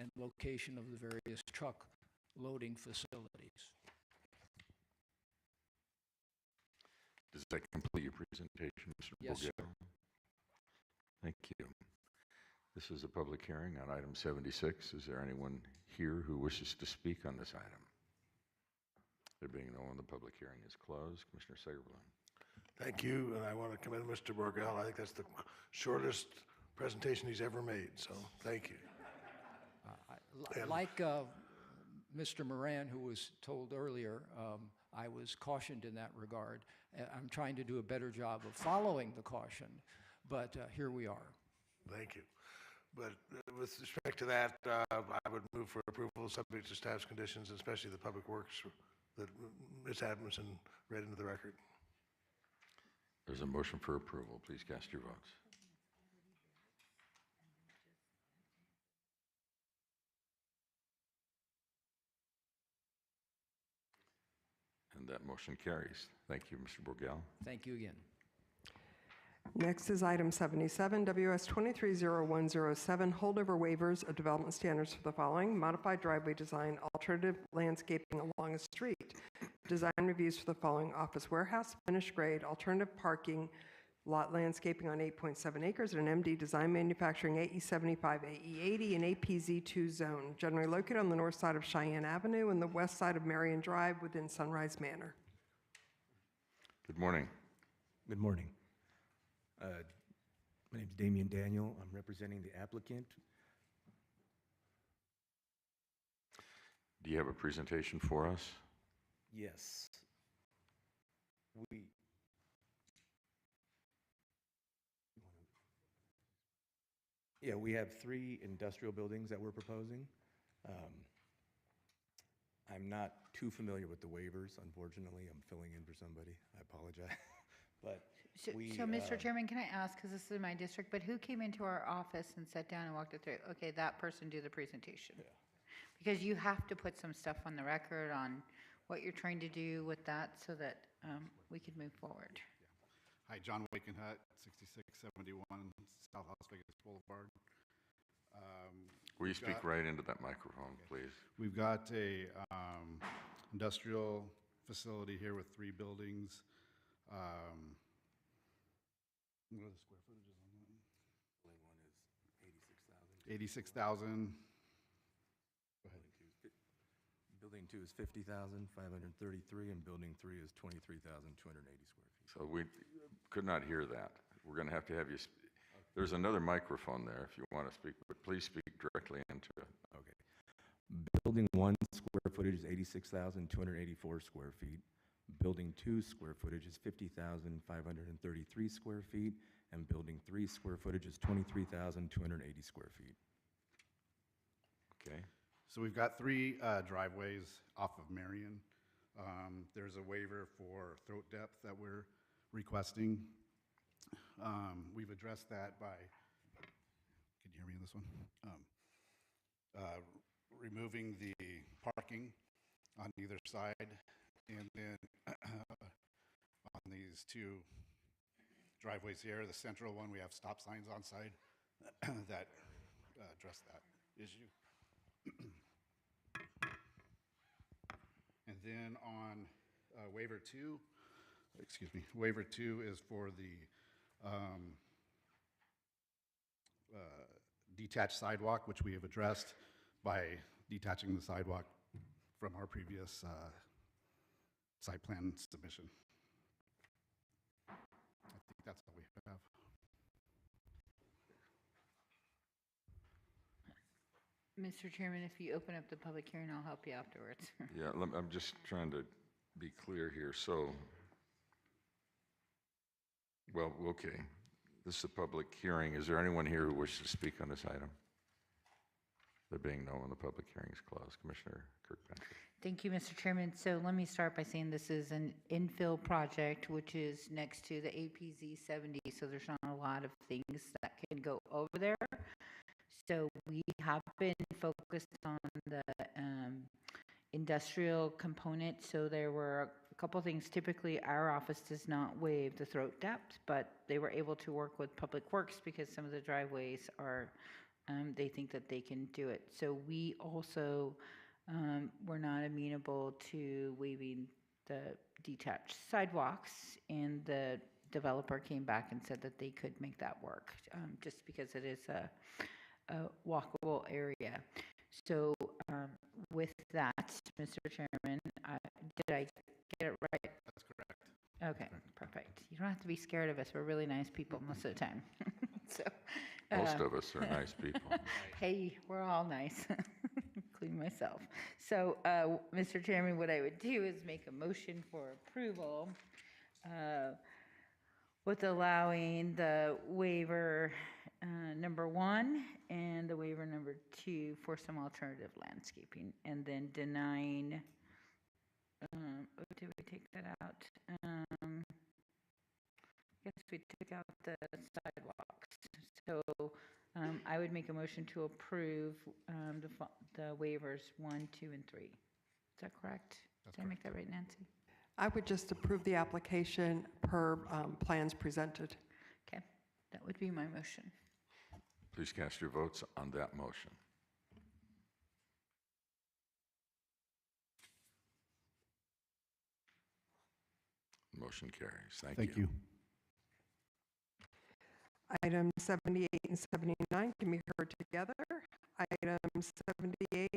and location of the various truck loading facilities. Does that complete your presentation, Mr. Yes, sir. Borgell? Thank you. This is a public hearing on item 76. Is there anyone here who wishes to speak on this item? There being no one, the public hearing is closed. Commissioner Sagerblum. Thank you, and I want to commend Mr. Borgell. I think that's the shortest presentation he's ever made, so thank you. Like Mr. Moran, who was told earlier, I was cautioned in that regard. I'm trying to do a better job of following the caution, but here we are. Thank you. But with respect to that, I would move for approval subject to staff's conditions, especially the public works that Ms. Adamson read into the record. There's a motion for approval. Please cast your votes. And that motion carries. Thank you, Mr. Borgell. Thank you again. Next is item 77, WS 230107, holdover waivers of development standards for the following: modified driveway design, alternative landscaping along a street, design reviews for the following: office warehouse, finished grade, alternative parking, lot landscaping on 8.7 acres, and an MD Design Manufacturing AE75, AE80, and APZ2 zone, generally located on the north side of Cheyenne Avenue and the west side of Marion Drive within Sunrise Manor. Good morning. Good morning. My name is Damian Daniel. I'm representing the applicant. Do you have a presentation for us? Yes. We have 3 industrial buildings that we're proposing. I'm not too familiar with the waivers, unfortunately. I'm filling in for somebody. I apologize. But So, Mr. Chairman, can I ask, because this is my district, but who came into our office and sat down and walked it through? Okay, that person do the presentation. Yeah. Because you have to put some stuff on the record on what you're trying to do with that so that we can move forward. Hi, John Wakenhut, 6671 South Las Vegas Boulevard. Will you speak right into that microphone, please? We've got a industrial facility here with 3 buildings. What are the square footages on that? Building 1 is 86,000. 86,000. Go ahead. Building 2 is 50,533, and building 3 is 23,280 square feet. So we could not hear that. We're going to have you. There's another microphone there if you want to speak, but please speak directly into it. Okay. Building 1 square footage is 86,284 square feet. Building 2 square footage is 50,533 square feet, and building 3 square footage is 23,280 square feet. Okay. So we've got 3 driveways off of Marion. There's a waiver for throat depth that we're requesting. We've addressed that by, can you hear me on this one? Removing the parking on either side, and then on these 2 driveways here, the central one, we have stop signs on side that address that issue. And then on waiver 2 is for the detached sidewalk, which we have addressed by detaching the sidewalk from our previous site plan submission. I think that's all we have. Mr. Chairman, if you open up the public hearing, I'll help you afterwards. Yeah, I'm just trying to be clear here. So, well, okay. This is a public hearing. Is there anyone here who wishes to speak on this item? There being no one, the public hearing is closed. Commissioner Kirkpatrick. Thank you, Mr. Chairman. So let me start by saying this is an infill project, which is next to the APZ 70. So there's not a lot of things that can go over there. So we have been focused on the industrial component. So there were a couple things. Typically, our office does not waive the throat depth, but they were able to work with Public Works because some of the driveways are they think that they can do it. So we also were not amenable to waiving the detached sidewalks, and the developer came back and said that they could make that work, just because it is a walkable area. So with that, Mr. Chairman, did I get it right? That's correct. Okay, perfect. You don't have to be scared of us. We're really nice people most of the time. So, Most of us are nice people. hey, we're all nice, including myself. So, Mr. Chairman, what I would do is make a motion for approval with allowing the waiver number 1 and the waiver number 2 for some alternative landscaping, and then denying, did we take that out? Guess we took out the sidewalks. So I would make a motion to approve the waivers 1, 2, and 3. Is that correct? Did I make that right, Nancy? I would just approve the application per plans presented. Okay, that would be my motion. Please cast your votes on that motion. Motion carries. Thank you. Items 78 and 79 can be heard together. Item 78,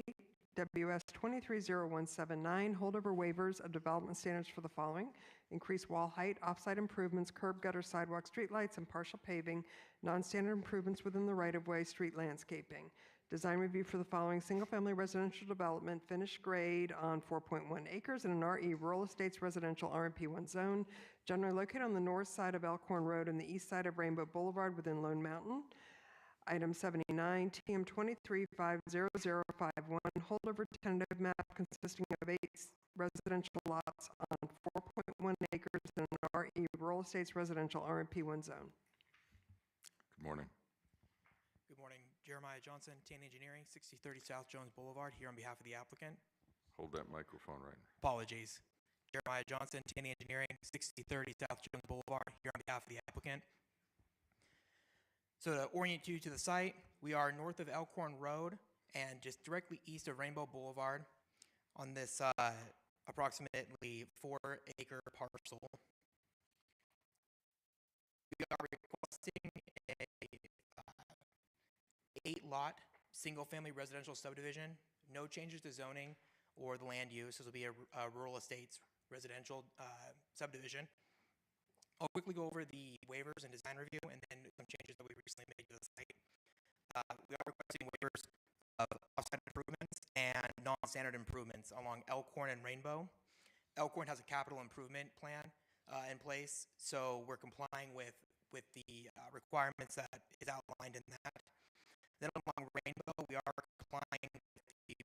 WS 230179, holdover waivers of development standards for the following: increased wall height, off-site improvements, curb, gutter, sidewalk, streetlights, and partial paving, non-standard improvements within the right-of-way, street landscaping. Design review for the following single-family residential development, finished grade on 4.1 acres in an RE Rural Estates Residential RMP1 zone, generally located on the north side of Elkhorn Road and the east side of Rainbow Boulevard within Lone Mountain. Item 79, TM 23500051, holdover tentative map consisting of 8 residential lots on 4.1 acres in an RE Rural Estates Residential RMP1 zone. Good morning. Good morning. Jeremiah Johnson, Tan Engineering, 6030 South Jones Boulevard, here on behalf of the applicant. Hold that microphone right. Apologies. Jeremiah Johnson, Tan Engineering, 6030 South Jones Boulevard, here on behalf of the applicant. So to orient you to the site, we are north of Elkhorn Road and just directly east of Rainbow Boulevard on this approximately 4-acre parcel. We are requesting a 8-lot single-family residential subdivision. No changes to zoning or the land use. This will be a rural estates residential subdivision. I'll quickly go over the waivers and design review and then some changes that we recently made to the site. We are requesting waivers of off-site improvements and non-standard improvements along Elkhorn and Rainbow. Elkhorn has a capital improvement plan in place, so we're complying with the requirements that is outlined in that. Then along Rainbow, we are complying with the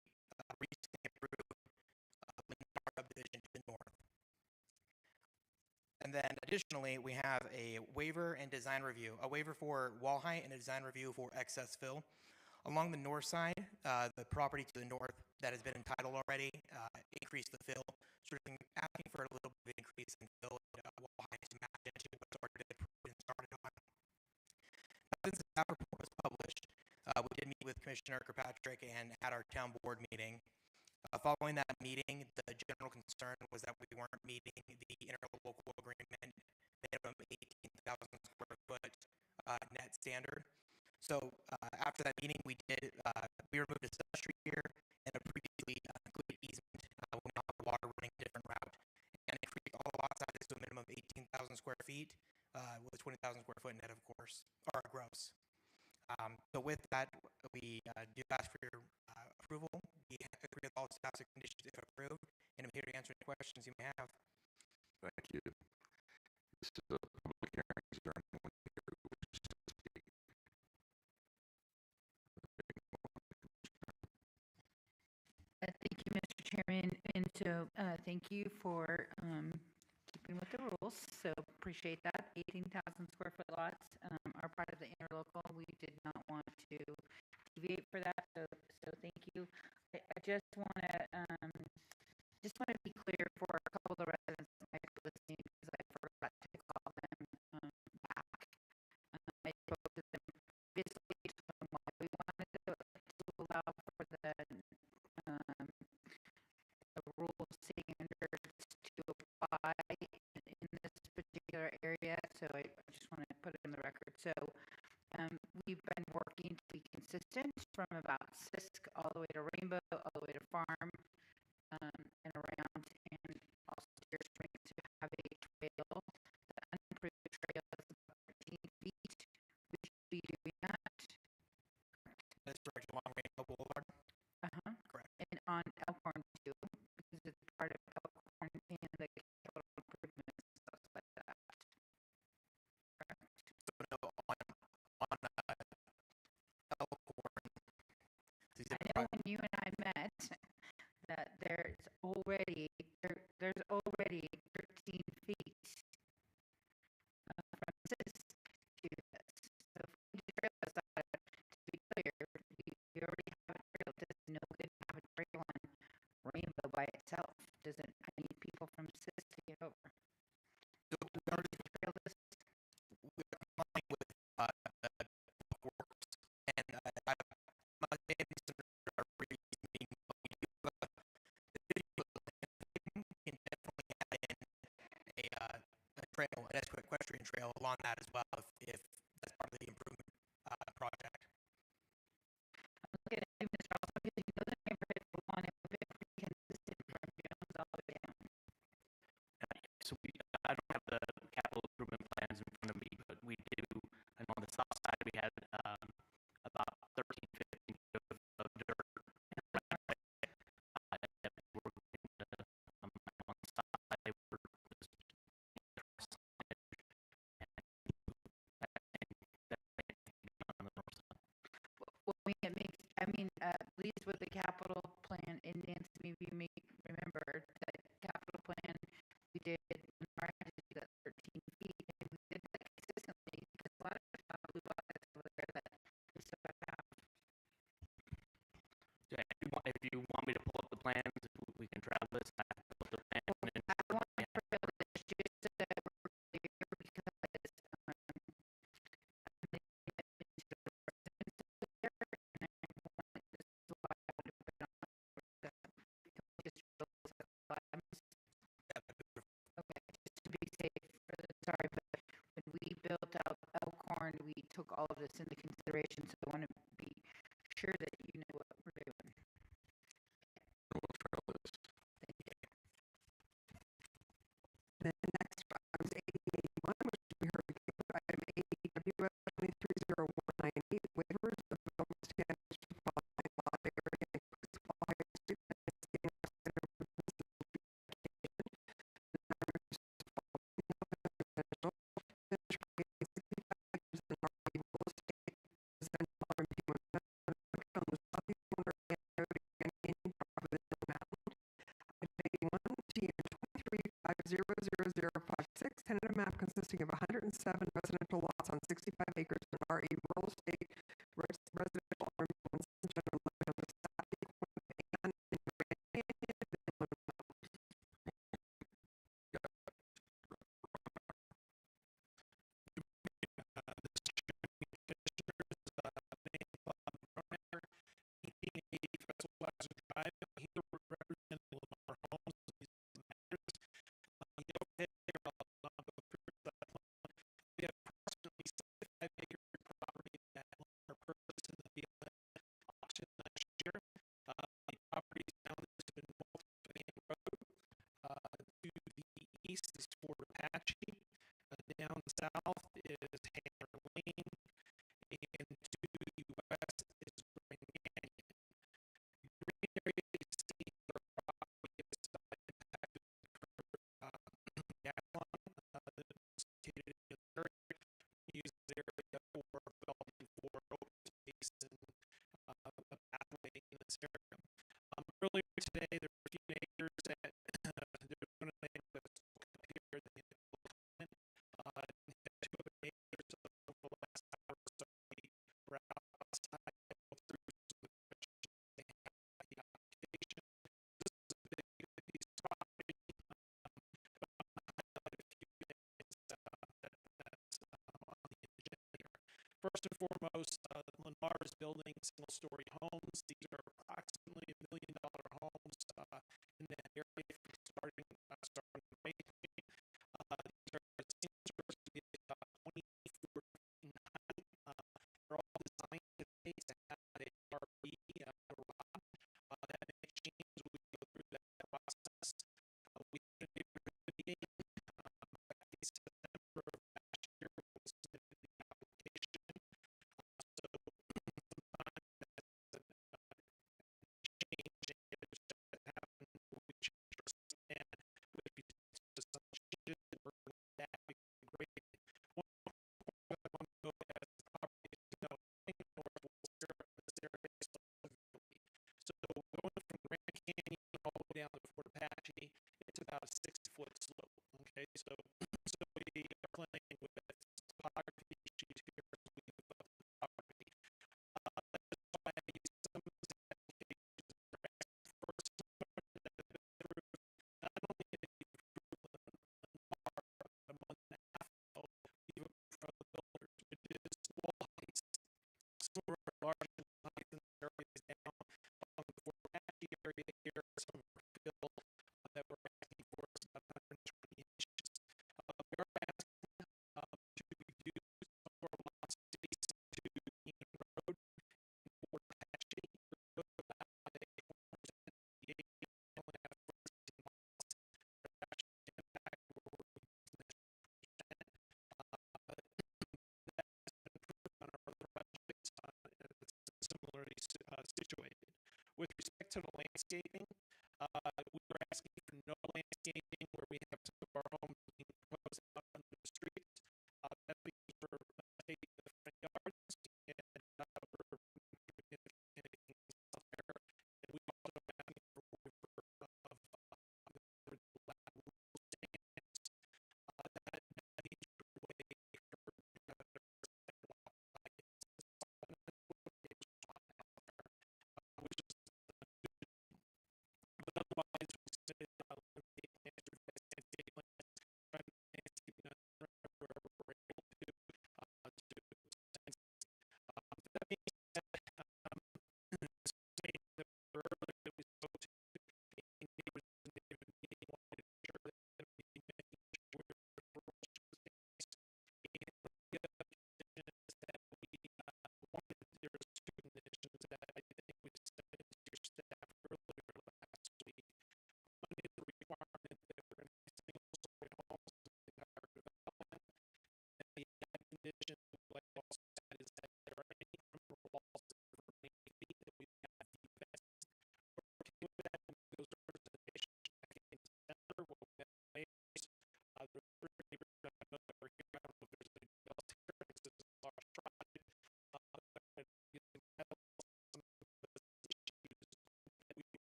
recently approved Lennar subdivision to the north. And then additionally, we have a waiver and design review, a waiver for wall height and a design review for excess fill. Along the north side, the property to the north that has been entitled already, increased the fill, sort of asking for a little bit of increase in fill wall height to match into what's already been approved and started on. Since the staff report was published, we did meet with Commissioner Kirkpatrick and had our town board meeting. Following that meeting, the general concern was that we weren't meeting the interlocal agreement minimum 18,000 square foot net standard. So after that meeting, we removed a substreet here and a previously included easement. We now have water running a different route and increased all the lot sizes to a minimum of 18,000 square feet with 20,000 square foot net, of course, or gross. So with that, we do ask for your approval. We agree with all staff's conditions if approved, and I'm here to answer any questions you may have. Thank you. This is a public hearing. Is there anyone here who wishes to speak? Thank you, Mr. Chairman, and so thank you for keeping with the rules. So appreciate that. 18,000 square foot lots are part of the interlocal. We did not want to deviate for that, so thank you. I just want to be clear for a couple of the residents that might be listening, because I forgot to call them back. I spoke to them previously, told them why we want so I just want to put it in the record. So we've been working to be consistent from about Sisk all the way to Rainbow, all the way to Farm, and around, and also Deer Spring to have a trail. The unimproved trail is about 13 feet. We should be doing that. That's correct, along Rainbow Boulevard. Uh-huh. Correct. And on Elkhorn too, because it's part of Elkhorn and the capital improvements and stuff like that. Correct. So no, on Elkhorn, these I different know when you and I met that there's already 13 feet from this to this. So if we do trail aside, to be clear, we already have a trail. Does no good to have a trail on Rainbow by itself? Doesn't I need people from SIS to get over? we already Trail this we are complying with Public Works, and I must say this is our previous meeting, but we do the video can definitely add in a trail, an equestrian trail along that as well, if that's part of the improvement project. Look at it, Mr. Also, because you know the neighborhood for one, it would be pretty consistent from Jones all the way down. So I don't have the capital improvement plans in front of me, but we do, and on the south side, we had about 13, 15 feet of dirt. And we're going to, on the south side, they were just on the north side. Well, it makes, at least with the capital plan, and Nancy, maybe you may remember that capital plan we did, our agency that 13 feet, and we did that consistently because a lot of blue buckets over there that we still have to have. Yeah, if you want me to pull up the plans, we can travel this. I can pull up the plan. And I want to trail this just so that we're clear because okay, just to be safe, sorry, but when we built out Elkhorn, we took all of this into consideration, so I want to be sure that you know what we're doing. What trail is? Then next, items 8081, which we heard item 80 WS 230198, waivers of development standards for the following lot area and Crystal High Street and Center residential, finished creating 65 acres in RV real estate, residential RMP 1 on the southeast corner of Ann Road and Canyon Drive within the mountain. Item 81, TN 23500056, tentative map consisting of 107 residential lots on 65 acres in RE rural estate, residential RMP 1 general on the southeast corner of Ann and Grand Canyon. East is Fort Apache, down south is Hanger Lane, and to the west is Grand Canyon. The green area you see are property is impacted gas line that is located in the area. We use this area for development for open space and a pathway in this area. Earlier today, there were a few neighbors that there's one neighbor that's up here that two of the neighbors over the last hour or so were outside through the application. This is a big piece of property. That's on the agenda here. First and foremost, Lennar is building single-story homes. These are approximately $1 million homes in that area, starting right. These are single-story about a 60-foot slope. Okay, so we are playing with topography issues here as we move up the property. That's why I use some of those applications that are asking for similar that have been approved, not only in the approval in March, but a month and a half ago, even from the builders, which is wall heights. Some of our larger heights in the areas down along the Fort Apache area here, some of our fill that we're asking for is about 120 inches. We are asking to reduce some of our lot space to Union Road and Fort Apache. We're about a 478 only have 14 lots. They're actually in fact where we're using this percent. That's been approved on our other projects. It's similarly situated. With respect to the landscaping, we were asking for no landscaping where we have some of our homes being proposed out on the street. That's because we're taking the front yards and we're anything out there. And we also are asking for waiver of the lab rule standards. That needs to be waived for which is but otherwise, we said eliminate the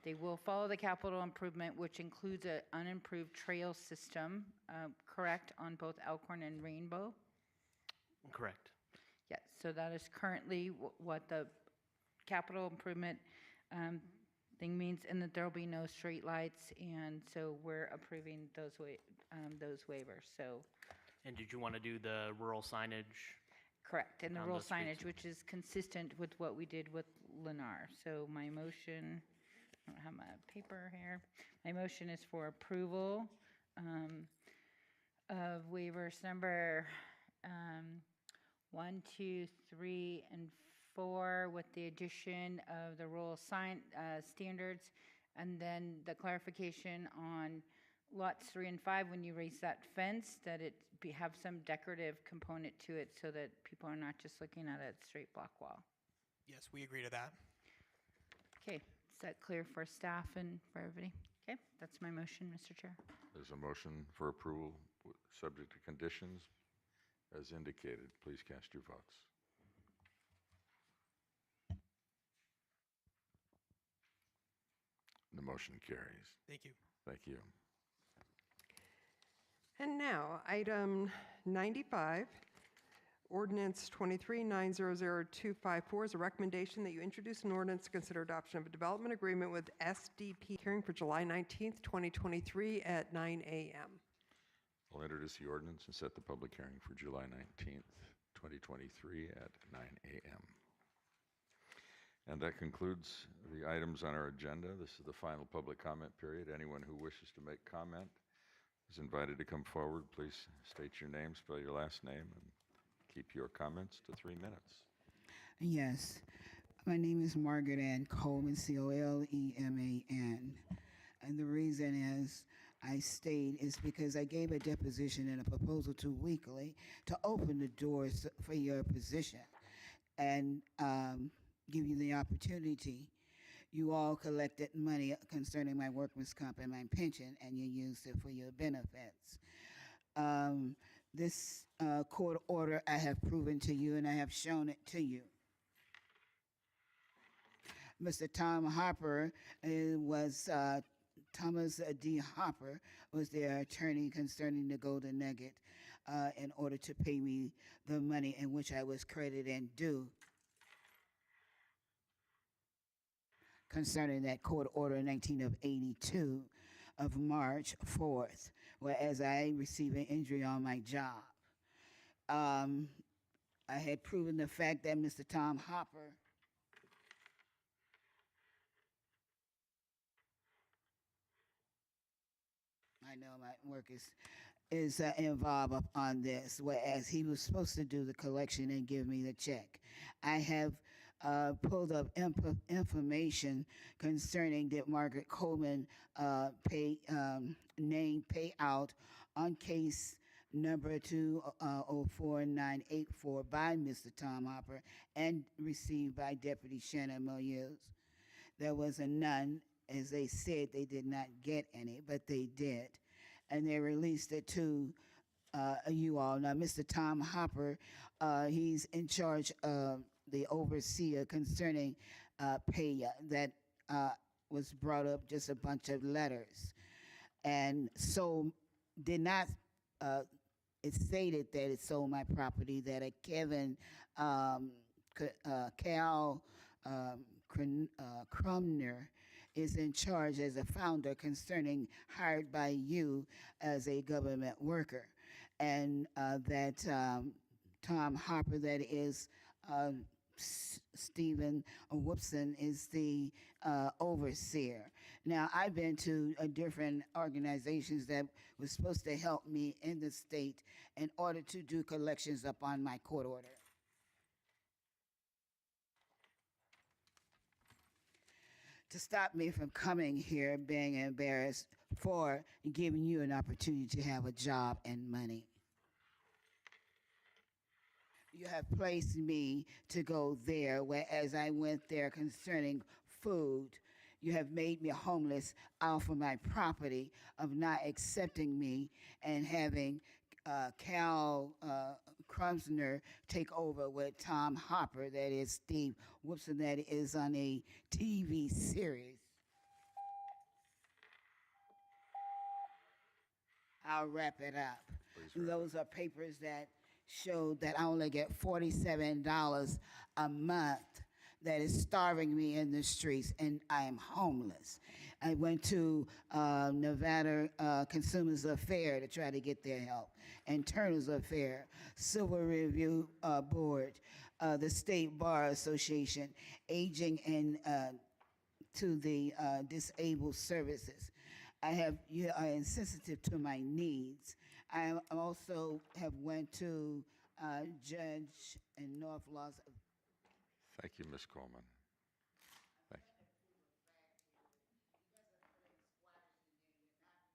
They will follow the capital improvement, which includes an unimproved trail system, correct, on both Elkhorn and Rainbow? Correct. Yes, so that is currently what the capital improvement thing means, and that there will be no street lights, and so we're approving those waivers, so. And did you want to do the rural signage? Correct, and the On rural those streets. signage, which is consistent with what we did with Lennar. So my motion, I don't have my paper here. My motion is for approval of waivers number 1, 2, 3, and 4 with the addition of the rural sign standards, and then the clarification on lots 3 and 5, when you raise that fence, that it have some decorative component to it so that people are not just looking at a straight block wall. Yes, we agree to that. Okay, is that clear for staff and for everybody? Okay, that's my motion, Mr. Chair. There's a motion for approval, subject to conditions as indicated. Please cast your votes. The motion carries. Thank you. Thank you. And now, item 95, ordinance 23-900254 is a recommendation that you introduce an ordinance to consider adoption of a development agreement with SDP hearing for July 19th, 2023 at 9 a.m. I'll introduce the ordinance and set the public hearing for July 19th, 2023 at 9 a.m. And that concludes the items on our agenda. This is the final public comment period. Anyone who wishes to make comment is invited to come forward. Please state your name, spell your last name, and keep your comments to 3 minutes. Yes. My name is Margaret Ann Coleman, Coleman. And the reason is I stayed is because I gave a deposition and a proposal to Weekly to open the doors for your position and give you the opportunity. You all collected money concerning my workman's comp and my pension, and you used it for your benefits. This court order I have proven to you, and I have shown it to you. Mr. Tom Hopper was, Thomas D. Hopper was their attorney concerning the Golden Nugget in order to pay me the money in which I was credited and due concerning that court order 19 of 82 of March 4th, whereas I received an injury on my job. I had proven the fact that Mr. Tom Hopper I know my work is involved on this, whereas he was supposed to do the collection and give me the check. I have pulled up information concerning that Margaret Coleman name payout on case number 204-984 by Mr. Tom Hopper and received by Deputy Shannon Milius. There was a none. As they said, they did not get any, but they did. And they released it to you all. Now, Mr. Tom Hopper, he's in charge of the overseer concerning pay that was brought up, just a bunch of letters. And so did not, it stated that it sold my property, that a Kevin Cal Crumner is in charge as a founder concerning hired by you as a government worker. And that Tom Hopper, that is Stephen Whoopson, is the overseer. Now, I've been to different organizations that were supposed to help me in the state in order to do collections upon my court order. To stop me from coming here being embarrassed for giving you an opportunity to have a job and money. You have placed me to go there, whereas I went there concerning food. You have made me homeless off of my property of not accepting me and having Cal Crumsner take over with Tom Hopper, that is Steve Whoopson, that is on a TV series. I'll wrap it up. Those are papers that show that I only get $47 a month that is starving me in the streets, and I am homeless. I went to Nevada Consumers Affair to try to get their help, and Turner's Affair, Civil Review Board, the State Bar Association, Aging and to the Disabled Services. You are insensitive to my needs. I also have went to judge in North Los. Thank you, Ms. Coleman. Thank you.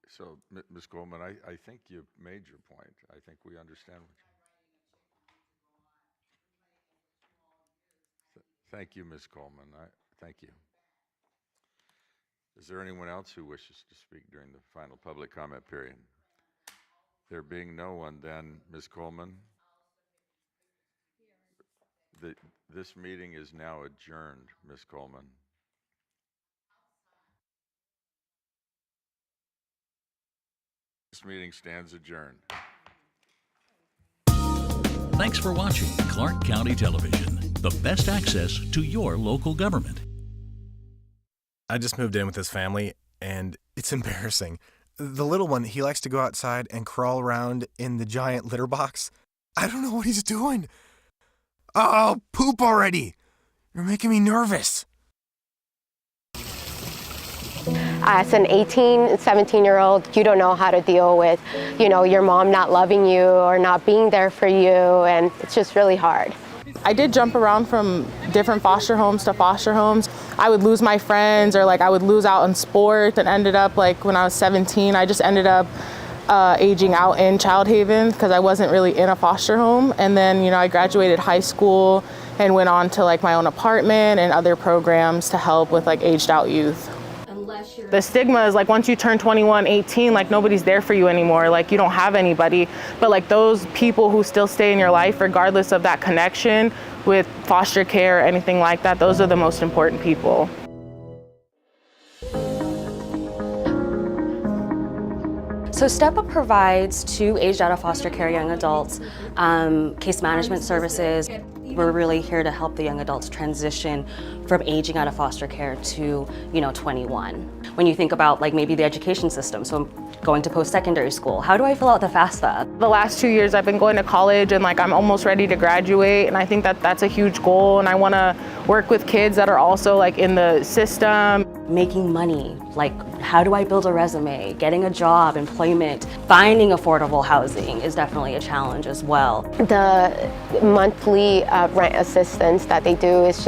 So, Ms. Coleman, I think you've made your point. I think we understand what Thank you, Ms. Coleman. Thank you. Is there anyone else who wishes to speak during the final public comment period? There being no one, then, Ms. Coleman, this meeting is now adjourned, Ms. Coleman. This meeting stands adjourned. Thanks for watching Clark County Television, the best access to your local government. I just moved in with his family, and it's embarrassing. The little one, he likes to go outside and crawl around in the giant litter box. I don't know what he's doing. Oh, poop already. You're making me nervous. As an 18, 17-year-old, you don't know how to deal with, your mom not loving you or not being there for you, and it's just really hard. I did jump around from different foster homes to foster homes. I would lose my friends, or I would lose out in sport, and ended up when I was 17, I just ended up aging out in Child Haven because I wasn't really in a foster home. And then, I graduated high school and went on to my own apartment and other programs to help with aged out youth. The stigma is once you turn 21, 18, nobody's there for you anymore. You don't have anybody. But those people who still stay in your life, regardless of that connection with foster care or anything like that, those are the most important people. So Step Up provides to aged out of foster care young adults case management services. We're really here to help the young adults transition from aging out of foster care to 21. When you think about maybe the education system, so going to post-secondary school, how do I fill out the FAFSA? The last 2 years I've been going to college, and I'm almost ready to graduate, and I think that that's a huge goal, and I want to work with kids that are also in the system. Making money, how do I build a resume? Getting a job, employment, finding affordable housing is definitely a challenge as well. The monthly rent assistance that they do is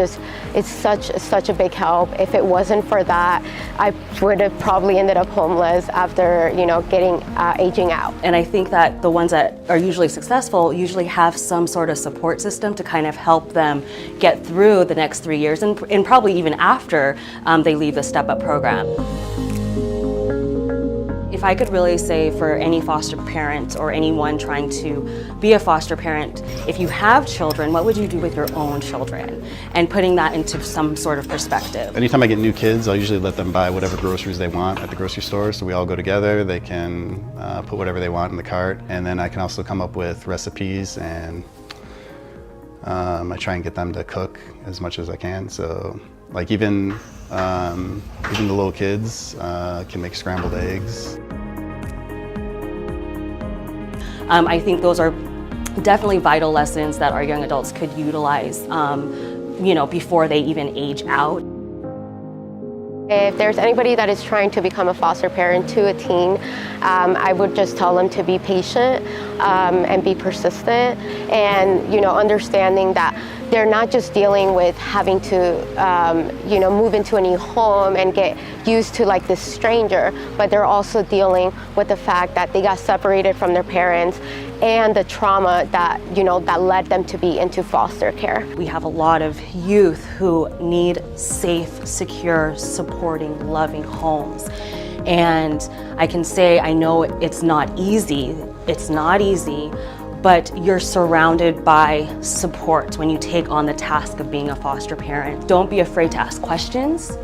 it's such a big help. If it wasn't for that, I would have probably ended up homeless after getting aging out. And I think that the ones that are usually successful usually have some sort of support system to kind of help them get through the next 3 years and probably even after they leave the Step Up program. If I could really say for any foster parent or anyone trying to be a foster parent, if you have children, what would you do with your own children? And putting that into some sort of perspective. Anytime I get new kids, I'll usually let them buy whatever groceries they want at the grocery store. So we all go together, they can put whatever they want in the cart. And then I can also come up with recipes, and I try and get them to cook as much as I can. So even the little kids can make scrambled eggs. I think those are definitely vital lessons that our young adults could utilize, before they even age out. If there's anybody that is trying to become a foster parent to a teen, I would just tell them to be patient and be persistent, and understanding that they're not just dealing with having to move into a new home and get used to this stranger, but they're also dealing with the fact that they got separated from their parents and the trauma that that led them to be into foster care. We have a lot of youth who need safe, secure, supporting, loving homes. And I can say, I know it's not easy, but you're surrounded by support when you take on the task of being a foster parent. Don't be afraid to ask questions.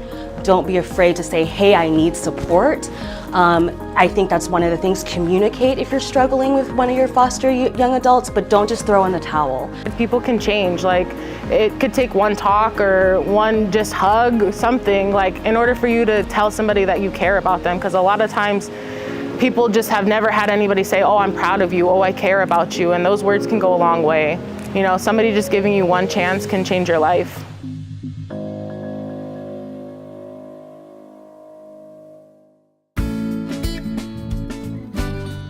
Don't be afraid to say, hey, I need support. I think that's one of the things. Communicate if you're struggling with one of your foster young adults, but don't just throw in the towel. People can change. Like, it could take one talk or one just hug, something, like, in order for you to tell somebody that you care about them. Because a lot of times people just have never had anybody say, oh, I'm proud of you, oh, I care about you, and those words can go a long way. You know, somebody just giving you one chance can change your life.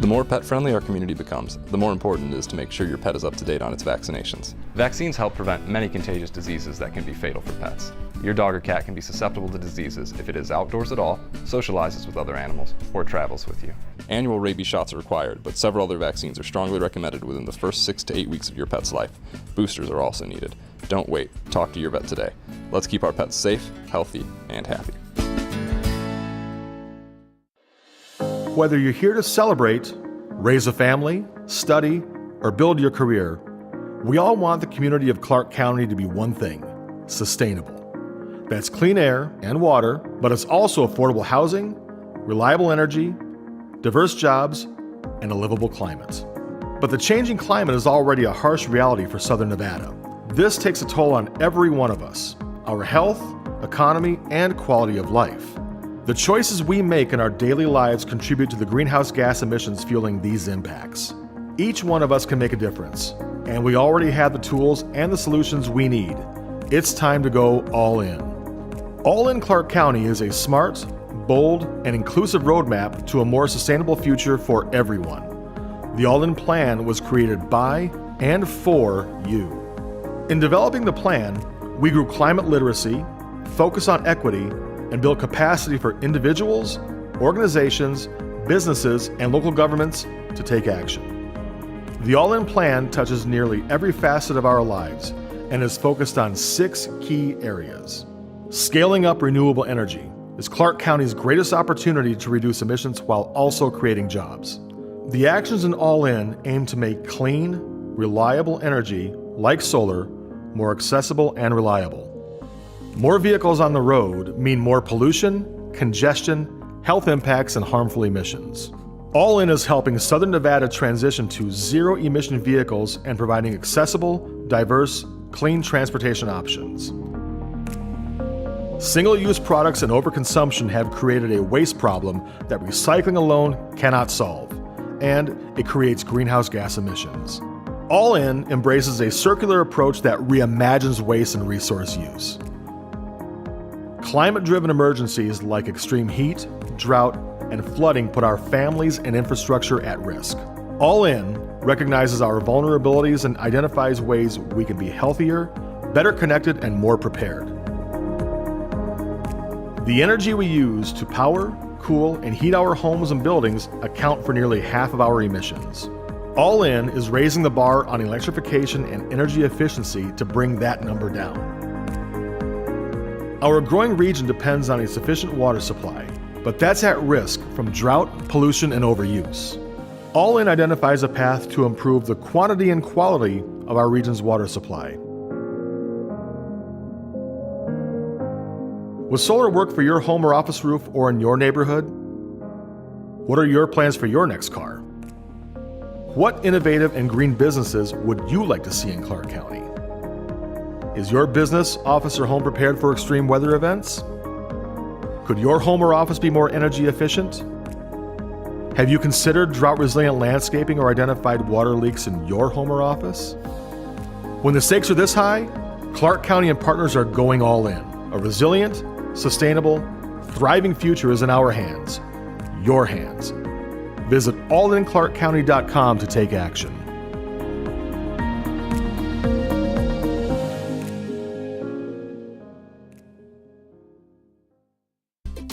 The more pet-friendly our community becomes, the more important it is to make sure your pet is up to date on its vaccinations. Vaccines help prevent many contagious diseases that can be fatal for pets. Your dog or cat can be susceptible to diseases if it is outdoors at all, socializes with other animals, or travels with you. Annual rabies shots are required, but several other vaccines are strongly recommended within the first 6 to 8 weeks of your pet's life. Boosters are also needed. Don't wait. Talk to your vet today. Let's keep our pets safe, healthy, and happy. Whether you're here to celebrate, raise a family, study, or build your career, we all want the community of Clark County to be one thing: sustainable. That's clean air and water, but it's also affordable housing, reliable energy, diverse jobs, and a livable climate. But the changing climate is already a harsh reality for Southern Nevada. This takes a toll on every one of us, our health, economy, and quality of life. The choices we make in our daily lives contribute to the greenhouse gas emissions fueling these impacts. Each one of us can make a difference, and we already have the tools and the solutions we need. It's time to go all in. All in Clark County is a smart, bold, and inclusive roadmap to a more sustainable future for everyone. The All In Plan was created by and for you. In developing the plan, we grew climate literacy, focus on equity, and build capacity for individuals, organizations, businesses, and local governments to take action. The All-In Plan touches nearly every facet of our lives and is focused on 6 key areas. Scaling up renewable energy is Clark County's greatest opportunity to reduce emissions while also creating jobs. The actions in All-In aim to make clean, reliable energy, like solar, more accessible and reliable. More vehicles on the road mean more pollution, congestion, health impacts, and harmful emissions. All In is helping Southern Nevada transition to zero-emission vehicles and providing accessible, diverse, clean transportation options. Single-use products and overconsumption have created a waste problem that recycling alone cannot solve, and it creates greenhouse gas emissions. All In embraces a circular approach that reimagines waste and resource use. Climate-driven emergencies like extreme heat, drought, and flooding put our families and infrastructure at risk. All In recognizes our vulnerabilities and identifies ways we can be healthier, better connected, and more prepared. The energy we use to power, cool, and heat our homes and buildings account for nearly half of our emissions. All In is raising the bar on electrification and energy efficiency to bring that number down. Our growing region depends on a sufficient water supply, but that's at risk from drought, pollution, and overuse. All In identifies a path to improve the quantity and quality of our region's water supply. Will solar work for your home or office roof or in your neighborhood? What are your plans for your next car? What innovative and green businesses would you like to see in Clark County? Is your business, office, or home prepared for extreme weather events? Could your home or office be more energy efficient? Have you considered drought-resilient landscaping or identified water leaks in your home or office? When the stakes are this high, Clark County and partners are going all in. A resilient, sustainable, thriving future is in our hands, your hands. Visit allinclarkcounty.com to take action.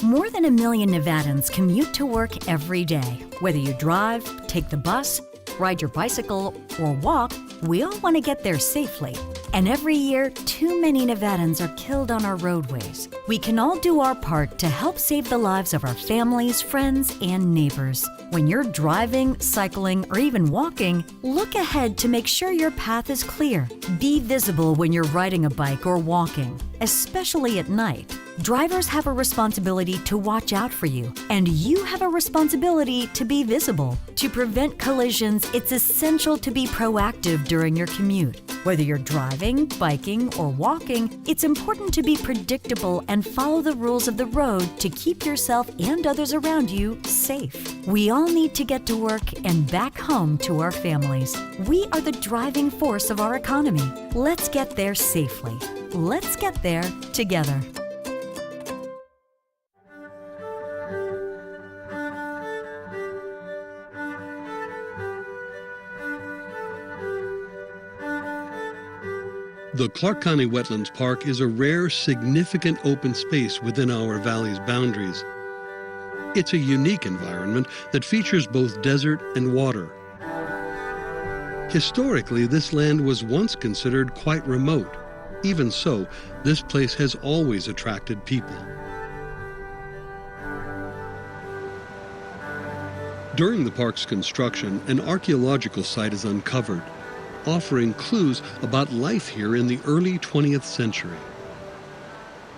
More than 1 million Nevadans commute to work every day. Whether you drive, take the bus, ride your bicycle, or walk, we all want to get there safely. And every year, too many Nevadans are killed on our roadways. We can all do our part to help save the lives of our families, friends, and neighbors. When you're driving, cycling, or even walking, look ahead to make sure your path is clear. Be visible when you're riding a bike or walking, especially at night. Drivers have a responsibility to watch out for you, and you have a responsibility to be visible. To prevent collisions, it's essential to be proactive during your commute. Whether you're driving, biking, or walking, it's important to be predictable and follow the rules of the road to keep yourself and others around you safe. We all need to get to work and back home to our families. We are the driving force of our economy. Let's get there safely. Let's get there together. The Clark County Wetlands Park is a rare, significant open space within our valley's boundaries. It's a unique environment that features both desert and water. Historically, this land was once considered quite remote. Even so, this place has always attracted people. During the park's construction, an archaeological site is uncovered, offering clues about life here in the early 20th century.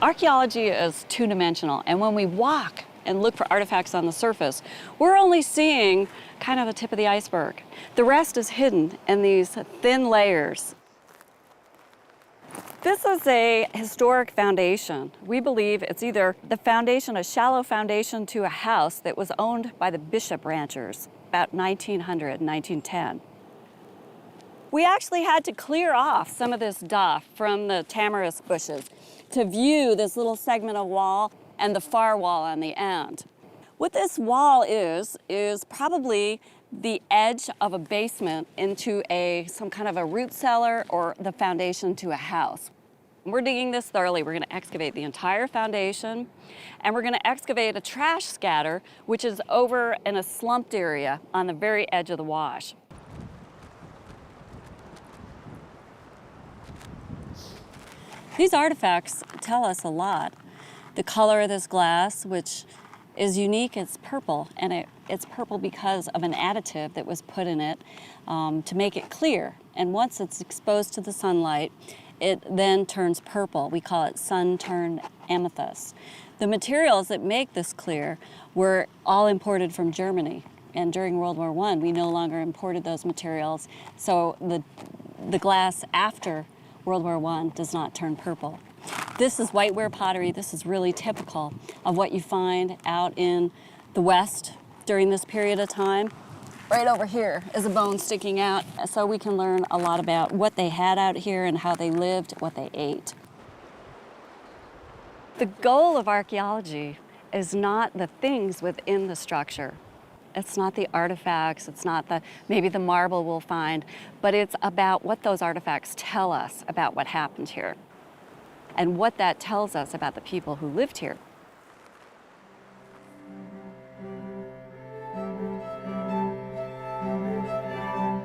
Archaeology is two-dimensional, and when we walk and look for artifacts on the surface, we're only seeing kind of the tip of the iceberg. The rest is hidden in these thin layers. This is a historic foundation. We believe it's either the foundation, a shallow foundation to a house that was owned by the Bishop ranchers about 1900, 1910. We actually had to clear off some of this duff from the tamarisk bushes to view this little segment of wall and the far wall on the end. What this wall is probably the edge of a basement into some kind of a root cellar or the foundation to a house. We're digging this thoroughly. We're going to excavate the entire foundation, and we're going to excavate a trash scatter, which is over in a slumped area on the very edge of the wash. These artifacts tell us a lot. The color of this glass, which is unique, it's purple, and it's purple because of an additive that was put in it to make it clear. And once it's exposed to the sunlight, it then turns purple. We call it sun-turned amethyst. The materials that make this clear were all imported from Germany. And during World War I, we no longer imported those materials. So the glass after World War I does not turn purple. This is whiteware pottery. This is really typical of what you find out in the West during this period of time. Right over here is a bone sticking out, so we can learn a lot about what they had out here and how they lived, what they ate. The goal of archaeology is not the things within the structure. It's not the artifacts, it's not maybe the marble we'll find, but it's about what those artifacts tell us about what happened here and what that tells us about the people who lived here.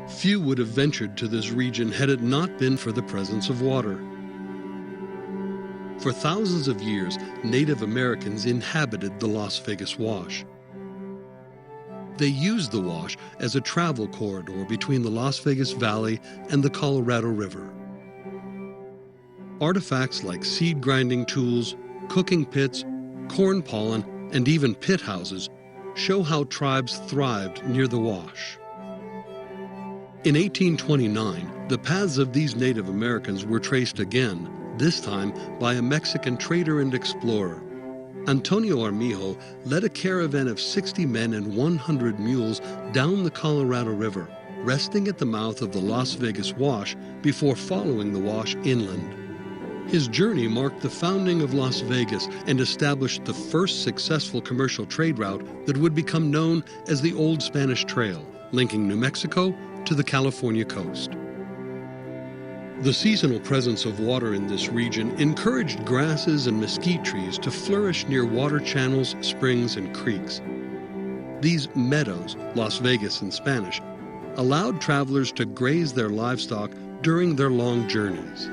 Few would have ventured to this region had it not been for the presence of water. For thousands of years, Native Americans inhabited the Las Vegas Wash. They used the wash as a travel corridor between the Las Vegas Valley and the Colorado River. Artifacts like seed grinding tools, cooking pits, corn pollen, and even pit houses show how tribes thrived near the wash. In 1829, the paths of these Native Americans were traced again, this time by a Mexican trader and explorer. Antonio Armijo led a caravan of 60 men and 100 mules down the Colorado River, resting at the mouth of the Las Vegas Wash before following the wash inland. His journey marked the founding of Las Vegas and established the first successful commercial trade route that would become known as the Old Spanish Trail, linking New Mexico to the California coast. The seasonal presence of water in this region encouraged grasses and mesquite trees to flourish near water channels, springs, and creeks. These meadows, Las Vegas in Spanish, allowed travelers to graze their livestock during their long journeys.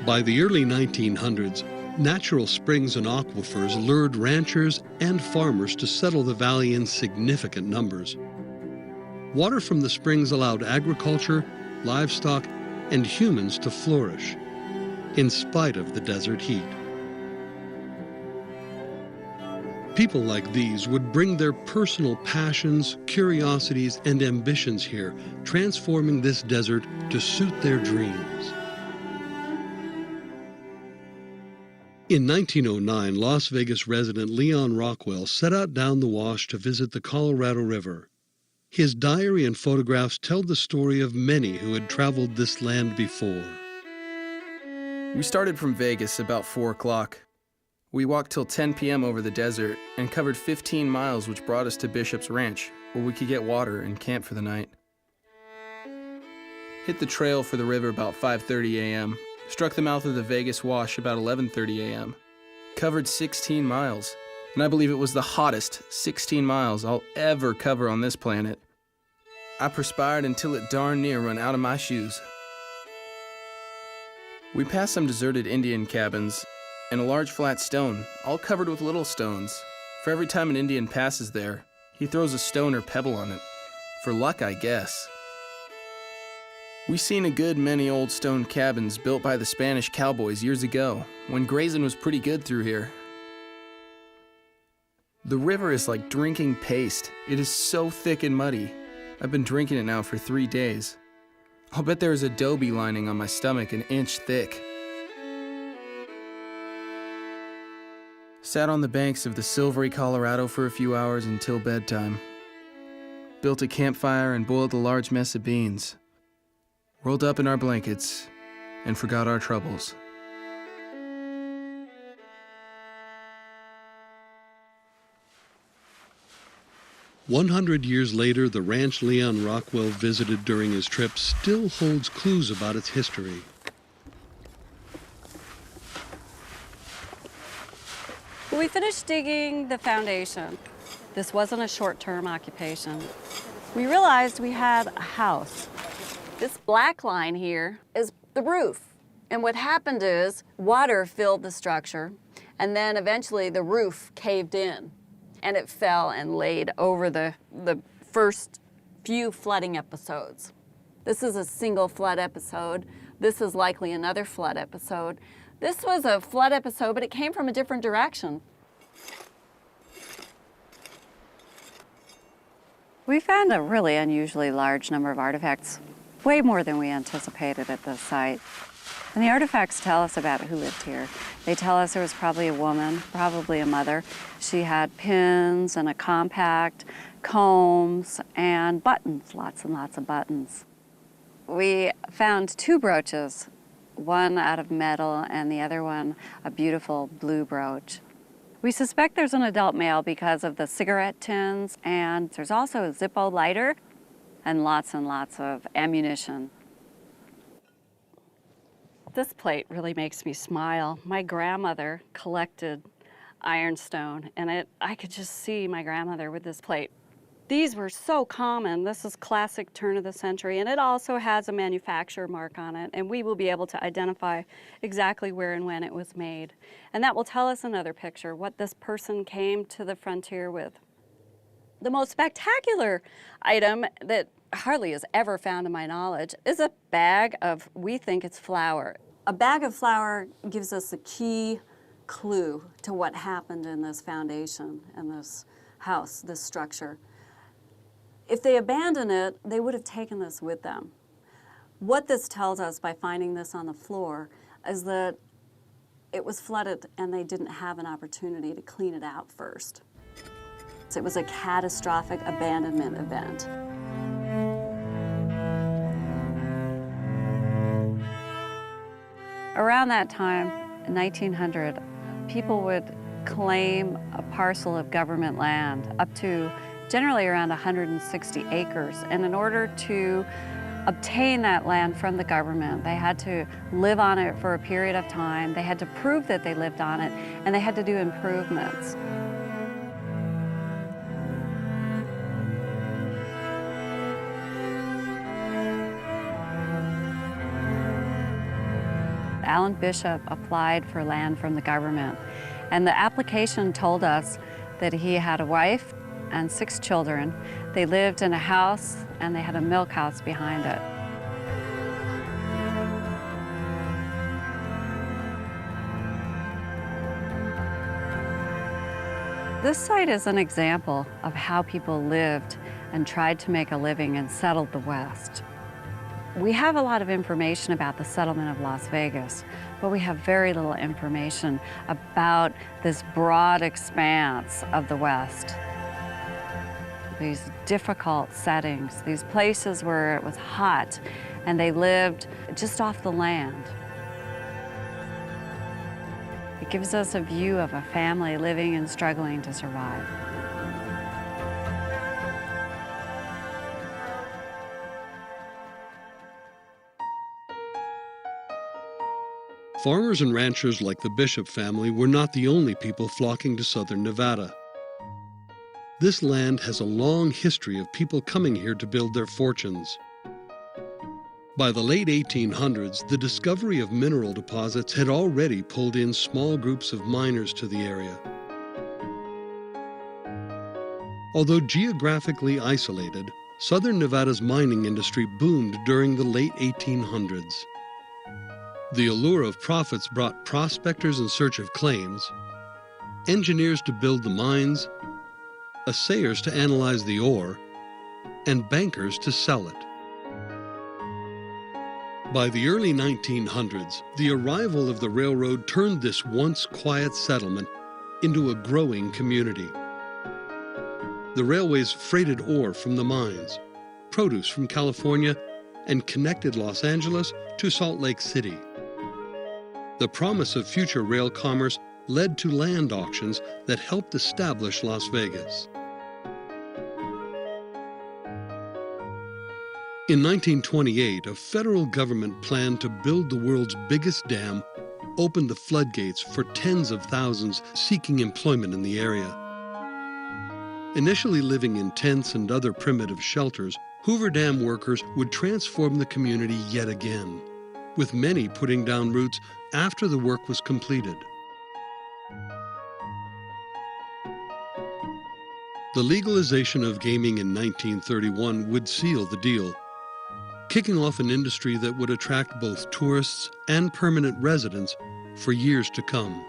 By the early 1900s, natural springs and aquifers lured ranchers and farmers to settle the valley in significant numbers. Water from the springs allowed agriculture, livestock, and humans to flourish, in spite of the desert heat. People like these would bring their personal passions, curiosities, and ambitions here, transforming this desert to suit their dreams. In 1909, Las Vegas resident Leon Rockwell set out down the Wash to visit the Colorado River. His diary and photographs tell the story of many who had traveled this land before. We started from Vegas about 4 o'clock. We walked till 10 p.m. over the desert and covered 15 miles, which brought us to Bishop's Ranch, where we could get water and camp for the night. Hit the trail for the river about 5:30 a.m., struck the mouth of the Vegas Wash about 11:30 a.m., covered 16 miles, and I believe it was the hottest 16 miles I'll ever cover on this planet. I perspired until it darn near run out of my shoes. We passed some deserted Indian cabins and a large flat stone, all covered with little stones. For every time an Indian passes there, he throws a stone or pebble on it. For luck, I guess. We seen a good many old stone cabins built by the Spanish cowboys years ago, when grazing was pretty good through here. The river is like drinking paste. It is so thick and muddy. I've been drinking it now for 3 days. I'll bet there is adobe lining on my stomach an inch thick. Sat on the banks of the silvery Colorado for a few hours until bedtime. Built a campfire and boiled a large mess of beans. Rolled up in our blankets and forgot our troubles. "100 years later, the ranch Leon Rockwell visited during his trip still holds clues about its history. We finished digging the foundation. This wasn't a short-term occupation. We realized we had a house. This black line here is the roof. And what happened is water filled the structure, and then eventually the roof caved in, and it fell and laid over the first few flooding episodes. This is a single flood episode. This is likely another flood episode. This was a flood episode, but it came from a different direction. We found a really unusually large number of artifacts, way more than we anticipated at this site. And the artifacts tell us about who lived here. They tell us there was probably a woman, probably a mother. She had pins and a compact, combs, and buttons, lots and lots of buttons. We found 2 brooches, one out of metal and the other one a beautiful blue brooch. We suspect there's an adult male because of the cigarette tins, and there's also a Zippo lighter and lots of ammunition. This plate really makes me smile. My grandmother collected ironstone, and I could just see my grandmother with this plate. These were so common. This is classic turn of the century, and it also has a manufacturer mark on it, and we will be able to identify exactly where and when it was made. And that will tell us another picture, what this person came to the frontier with. The most spectacular item that hardly is ever found in my knowledge is a bag of, we think it's flour. A bag of flour gives us a key clue to what happened in this foundation, in this house, this structure. If they abandoned it, they would have taken this with them. What this tells us by finding this on the floor is that it was flooded and they didn't have an opportunity to clean it out first. So it was a catastrophic abandonment event. Around that time, in 1900, people would claim a parcel of government land up to generally around 160 acres. And in order to obtain that land from the government, they had to live on it for a period of time. They had to prove that they lived on it, and they had to do improvements. Alan Bishop applied for land from the government. And the application told us that he had a wife and 6 children. They lived in a house and they had a milk house behind it. This site is an example of how people lived and tried to make a living and settled the West. We have a lot of information about the settlement of Las Vegas, but we have very little information about this broad expanse of the West. These difficult settings, these places where it was hot and they lived just off the land. It gives us a view of a family living and struggling to survive. Farmers and ranchers like the Bishop family were not the only people flocking to southern Nevada. This land has a long history of people coming here to build their fortunes. By the late 1800s, the discovery of mineral deposits had already pulled in small groups of miners to the area. Although geographically isolated, southern Nevada's mining industry boomed during the late 1800s. The allure of profits brought prospectors in search of claims, engineers to build the mines, assayers to analyze the ore, and bankers to sell it. By the early 1900s, the arrival of the railroad turned this once quiet settlement into a growing community. The railways freighted ore from the mines, produce from California, and connected Los Angeles to Salt Lake City. The promise of future rail commerce led to land auctions that helped establish Las Vegas. In 1928, a federal government plan to build the world's biggest dam opened the floodgates for tens of thousands seeking employment in the area. Initially living in tents and other primitive shelters, Hoover Dam workers would transform the community yet again, with many putting down roots after the work was completed. The legalization of gaming in 1931 would seal the deal, kicking off an industry that would attract both tourists and permanent residents for years to come.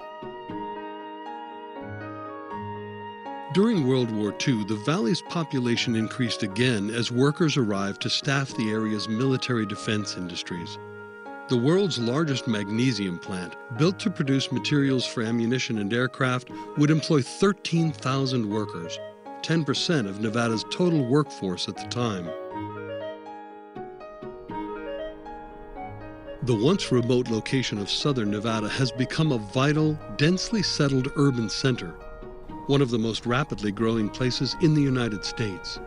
During World War II, the valley's population increased again as workers arrived to staff the area's military defense industries. The world's largest magnesium plant, built to produce materials for ammunition and aircraft, would employ 13,000 workers, 10% of Nevada's total workforce at the time. The once remote location of southern Nevada has become a vital, densely settled urban center, one of the most rapidly growing places in the United States.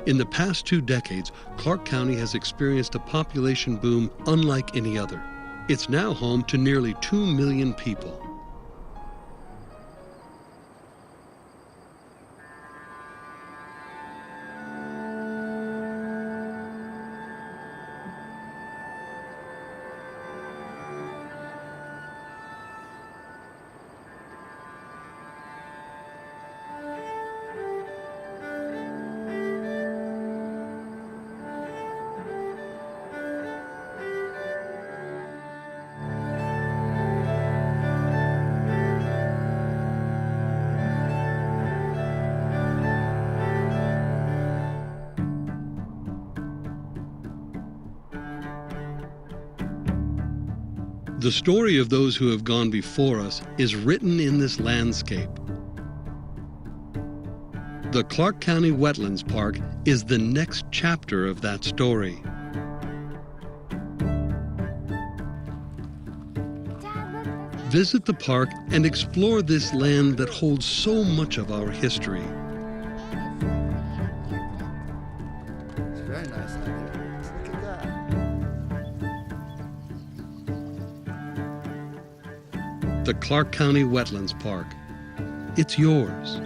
In the past 2 decades, Clark County has experienced a population boom unlike any other. It's now home to nearly 2 million people. The story of those who have gone before us is written in this landscape. The Clark County Wetlands Park is the next chapter of that story. Visit the park and explore this land that holds so much of our history. It's very nice out there. Look at that. The Clark County Wetlands Park. It's yours.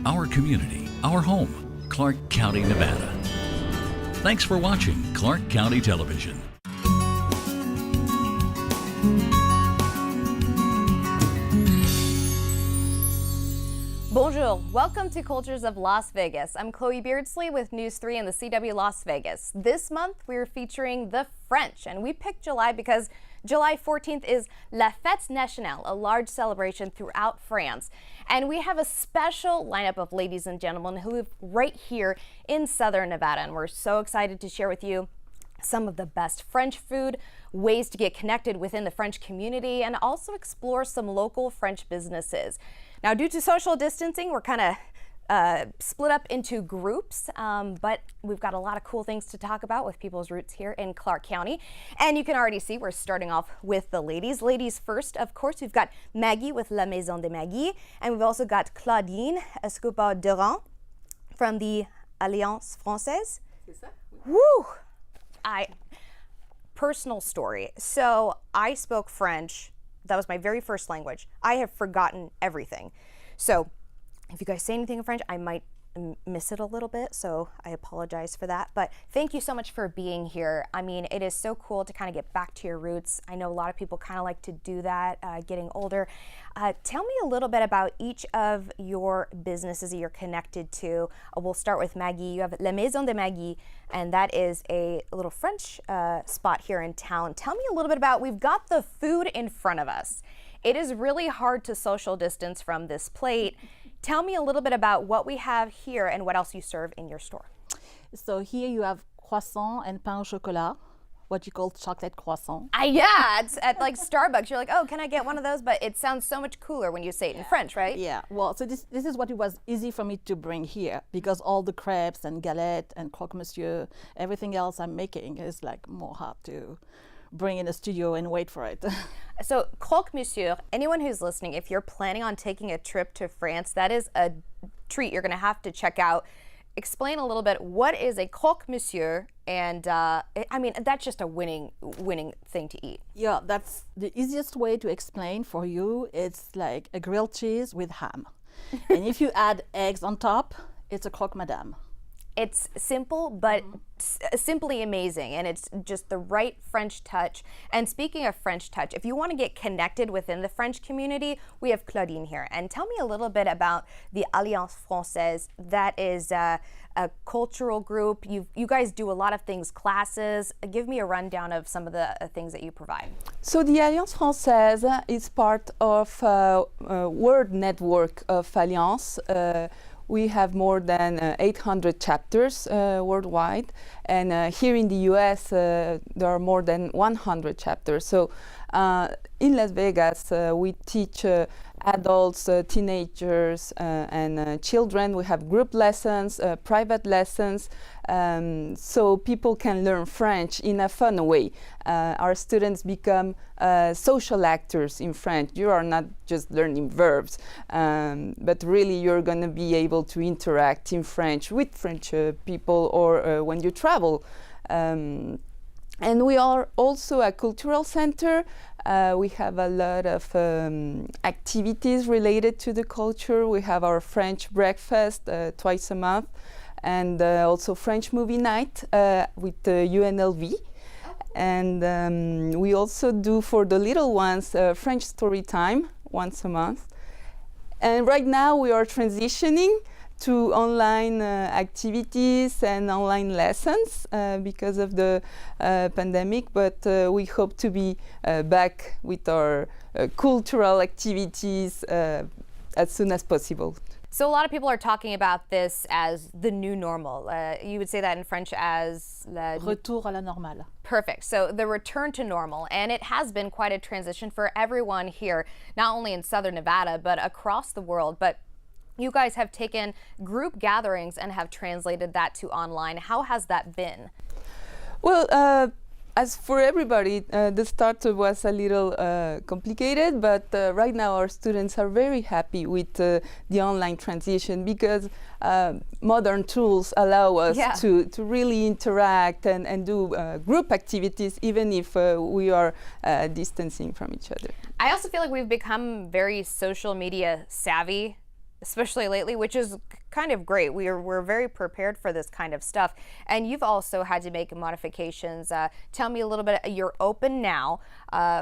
our community, our home, Clark County, Nevada. Thanks for watching Clark County Television. Bonjour, welcome to Cultures of Las Vegas. I'm Chloe Beardsley with News 3 and the CW Las Vegas. This month we're featuring the French, and we picked July because July 14th is La Fête Nationale, a large celebration throughout France. And we have a special lineup of ladies and gentlemen who live right here in Southern Nevada, and we're so excited to share with you some of the best French food, ways to get connected within the French community, and also explore some local French businesses. Now, due to social distancing, we're kind of split up into groups, but we've got a lot of cool things to talk about with people's roots here in Clark County. And you can already see we're starting off with the ladies. Ladies first, of course, we've got Maggie with La Maison de Maggie, and we've also got Claudine Escobar-Durand from the Alliance Française. Woo! Personal story. So I spoke French. That was my very first language. I have forgotten everything. So if you guys say anything in French, I might miss it a little bit, so I apologize for that. But thank you so much for being here. I mean, it is so cool to kind of get back to your roots. I know a lot of people kind of like to do that, getting older. Tell me a little bit about each of your businesses that you're connected to. We'll start with Maggie. You have La Maison de Maggie, and that is a little French spot here in town. Tell me a little bit about, we've got the food in front of us. It is really hard to social distance from this plate. Tell me a little bit about what we have here and what else you serve in your store. So here you have croissant and pain au chocolat, what you call chocolate croissant. Yeah, it's at like Starbucks. You're like, oh, can I get one of those? But it sounds so much cooler when you say it in French, right? Yeah, well, so this is what it was easy for me to bring here, because all the crepes and galette and croque monsieur, everything else I'm making is like more hard to bring in the studio and wait for it. So croque monsieur, anyone who's listening, if you're planning on taking a trip to France, that is a treat you're going to have to check out. Explain a little bit, what is a croque monsieur? And I mean, that's just a winning thing to eat. Yeah, that's the easiest way to explain for you. It's like a grilled cheese with ham. And if you add eggs on top, it's a croque madame. It's simple, but simply amazing, and it's just the right French touch. And speaking of French touch, if you want to get connected within the French community, we have Claudine here. And tell me a little bit about the Alliance Française. That is a cultural group. You guys do a lot of things, classes. Give me a rundown of some of the things that you provide. So the Alliance Française is part of a world network of Alliance. We have more than 800 chapters worldwide, and here in the US there are more than 100 chapters. So in Las Vegas we teach adults, teenagers and children. We have group lessons, private lessons, so people can learn French in a fun way. Our students become social actors in French. You are not just learning verbs, but really you're going to be able to interact in French with French people, or when you travel. And we are also a cultural center. We have a lot of activities related to the culture. We have our French breakfast twice a month, and also French movie night with UNLV. And we also do, for the little ones, French story time once a month. And right now we are transitioning to online activities and online lessons because of the pandemic, but we hope to be back with our cultural activities as soon as possible. So a lot of people are talking about this as the new normal. You would say that in French as Retour à la normale. Perfect. So the return to normal, and it has been quite a transition for everyone here, not only in Southern Nevada, but across the world. But you guys have taken group gatherings and have translated that to online. How has that been? Well, as for everybody, the start was a little complicated, but right now our students are very happy with the online transition, because modern tools allow us to really interact and do group activities, even if we are distancing from each other. I also feel like we've become very social media savvy especially lately, which is kind of great. We're very prepared for this kind of stuff. And you've also had to make modifications. Tell me a little bit. You're open now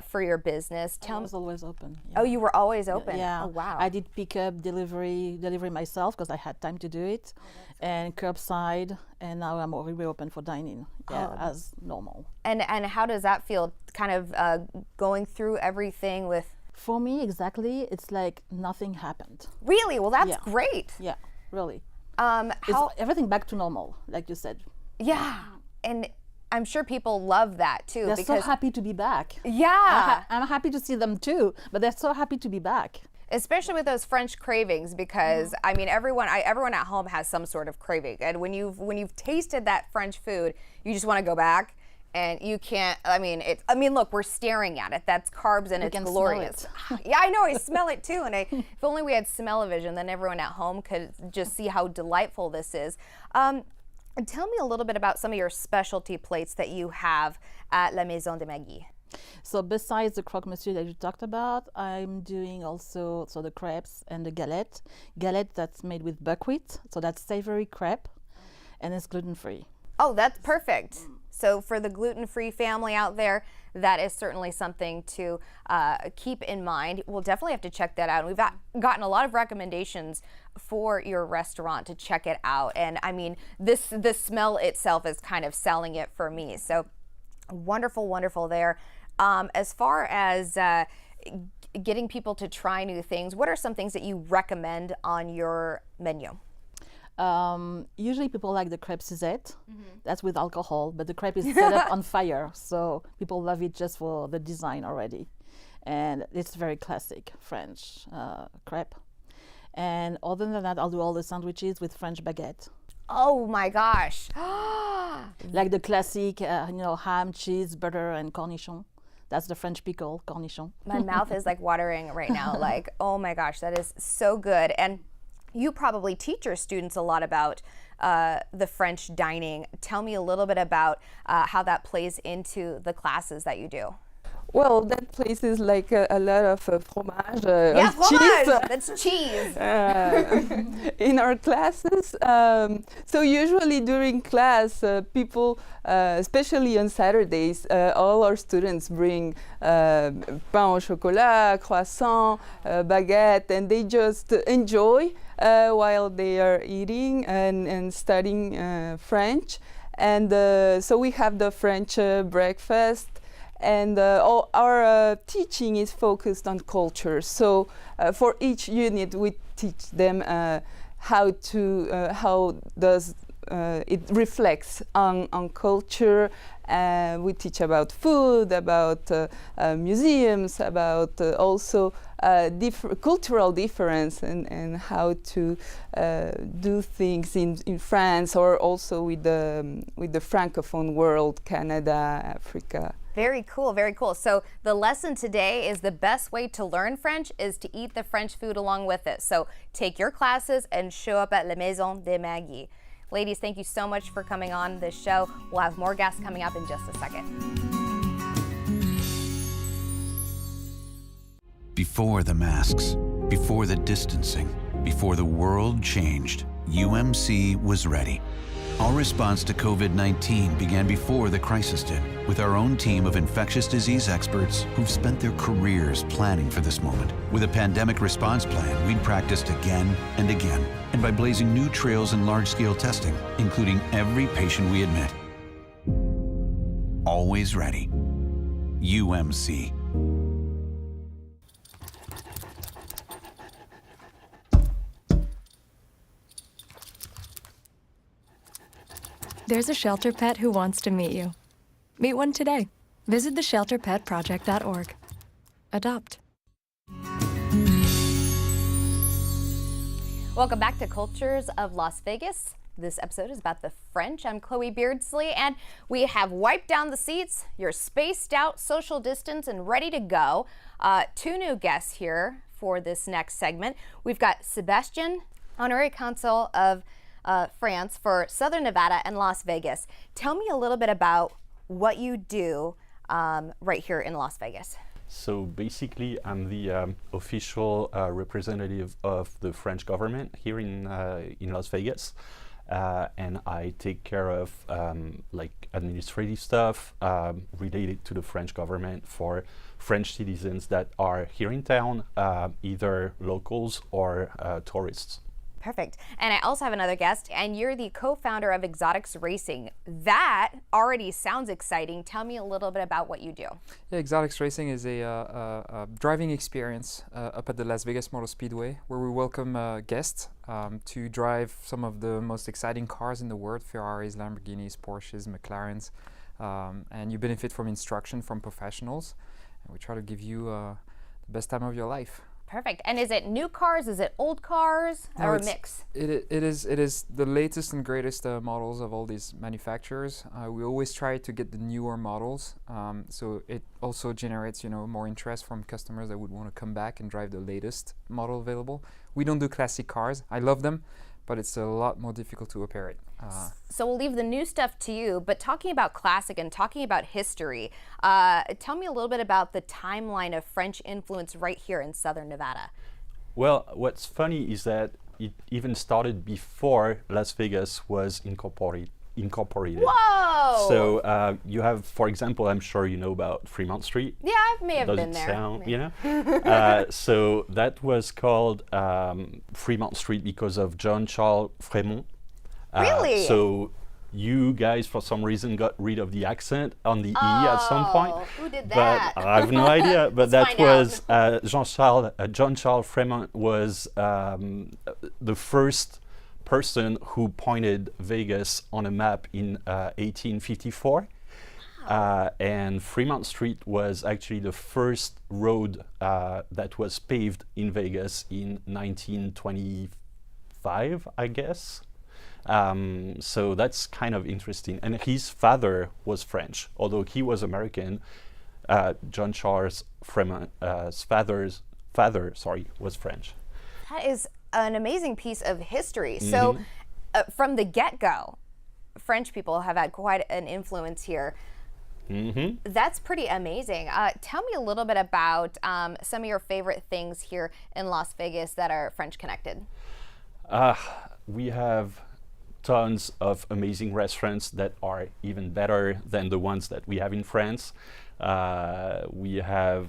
for your business. I was always open. Oh, you were always open? Yeah. Oh, wow. I did pick up, delivery myself because I had time to do it, and curbside, and now I'm already open for dining, as normal. And how does that feel, kind of going through everything with... For me, exactly, it's like nothing happened. Really? Well, that's great. Yeah, really. It's everything back to normal, like you said. Yeah, and I'm sure people love that too. They're because so happy to be back. Yeah. I'm happy to see them too, but they're so happy to be back. Especially with those French cravings, because I mean, everyone at home has some sort of craving, and when you've tasted that French food, you just want to go back. And you can't, look, we're staring at it. That's carbs and it's glorious. Yeah, I know, I smell it too. And if only we had smell-o-vision, then everyone at home could just see how delightful this is. Tell me a little bit about some of your specialty plates that you have at La Maison de Maggie. So besides the croque monsieur that you talked about, I'm doing also the crepes and the galette. Galette that's made with buckwheat, so that's savory crepe, and it's gluten-free. Oh, that's perfect. So for the gluten-free family out there, that is certainly something to keep in mind. We'll definitely have to check that out. We've gotten a lot of recommendations for your restaurant to check it out. And I mean, the smell itself is kind of selling it for me. So wonderful, wonderful there. As far as getting people to try new things, what are some things that you recommend on your menu? Usually people like the crepe Suzette. That's with alcohol, but the crepe is set up on fire, so people love it just for the design already. And it's very classic French crepe. And other than that, I'll do all the sandwiches with French baguette. Oh my gosh. Like the classic, ham, cheese, butter, and cornichon. That's the French pickle, cornichon. My mouth is like watering right now. Like, oh my gosh, that is so good. And you probably teach your students a lot about the French dining. Tell me a little bit about how that plays into the classes that you do. Well, that place is like a lot of fromage. Yeah, fromage! Cheese. That's cheese. In our classes. So usually during class, people, especially on Saturdays, all our students bring pain au chocolat, croissant, baguette, and they just enjoy while they are eating and studying French. And so we have the French breakfast. And all our teaching is focused on culture. So for each unit, we teach them how does it reflects on culture. We teach about food, about museums, about also cultural difference and how to do things in France, or also with the Francophone world, Canada, Africa. Very cool, very cool. So the lesson today is the best way to learn French is to eat the French food along with it. So take your classes and show up at La Maison de Maggie. Ladies, thank you so much for coming on this show. We'll have more guests coming up in just a second. Before the masks, before the distancing, before the world changed, UMC was ready. Our response to COVID-19 began before the crisis did, with our own team of infectious disease experts who've spent their careers planning for this moment. With a pandemic response plan, we'd practiced again and again, and by blazing new trails in large-scale testing, including every patient we admit. Always ready. UMC. There's a shelter pet who wants to meet you. Meet one today. Visit theshelterpetproject.org. Adopt. Welcome back to Cultures of Las Vegas. This episode is about the French. I'm Chloe Beardsley, and we have wiped down the seats. You're spaced out, social distance, and ready to go. Two new guests here for this next segment. We've got Sebastian, Honorary Consul of France for Southern Nevada and Las Vegas. Tell me a little bit about what you do right here in Las Vegas. So basically, I'm the official representative of the French government here in Las Vegas, and I take care of like administrative stuff related to the French government for French citizens that are here in town, either locals or tourists. Perfect. And I also have another guest, and you're the co-founder of Exotics Racing. That already sounds exciting. Tell me a little bit about what you do. Yeah, Exotics Racing is a driving experience up at the Las Vegas Motor Speedway, where we welcome guests to drive some of the most exciting cars in the world: Ferraris, Lamborghinis, Porsches, McLarens, and you benefit from instruction from professionals. And we try to give you the best time of your life. Perfect. And is it new cars? Is it old cars? No, or a mix? It is the latest and greatest models of all these manufacturers. We always try to get the newer models, so it also generates more interest from customers that would want to come back and drive the latest model available. We don't do classic cars. I love them, but it's a lot more difficult to operate. So we'll leave the new stuff to you, but talking about classic and talking about history, tell me a little bit about the timeline of French influence right here in Southern Nevada. Well, what's funny is that it even started before Las Vegas was incorporated. Whoa! So you have, for example, I'm sure you know about Fremont Street. Yeah, I may have Does been it there. sound, so that was called Fremont Street because of John Charles Fremont. Really? So you guys, for some reason, got rid of the accent on the E at some point. Who did that? But I have no idea. But that was John Charles Fremont was the first person who pointed Vegas on a map in 1854. And Fremont Street was actually the first road that was paved in Vegas in 1925, I guess. So that's kind of interesting. And his father was French, although he was American. John Charles Fremont's father was French. That is an amazing piece of history. So from the get-go, French people have had quite an influence here. That's pretty amazing. Tell me a little bit about some of your favorite things here in Las Vegas that are French connected. We have tons of amazing restaurants that are even better than the ones that we have in France. We have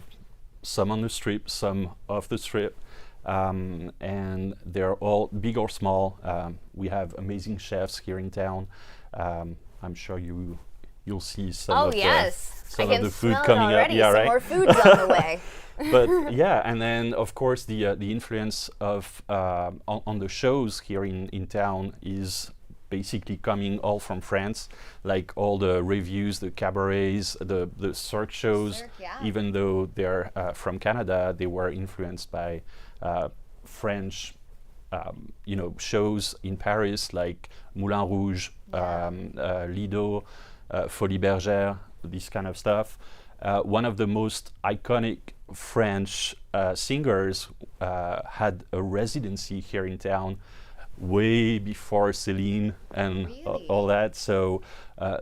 some on the strip, some off the strip, and they're all big or small. We have amazing chefs here in town. I'm sure you'll see some of the food coming up. Yeah, some more food's on the way. But yeah, and then of course the influence of on the shows here in town is basically coming all from France, like all the reviews, the cabarets, the cirque shows. Even though they're from Canada, they were influenced by French, shows in Paris, like Moulin Rouge, Lido, Folies Bergère, this kind of stuff. One of the most iconic French singers had a residency here in town way before Céline and all that. So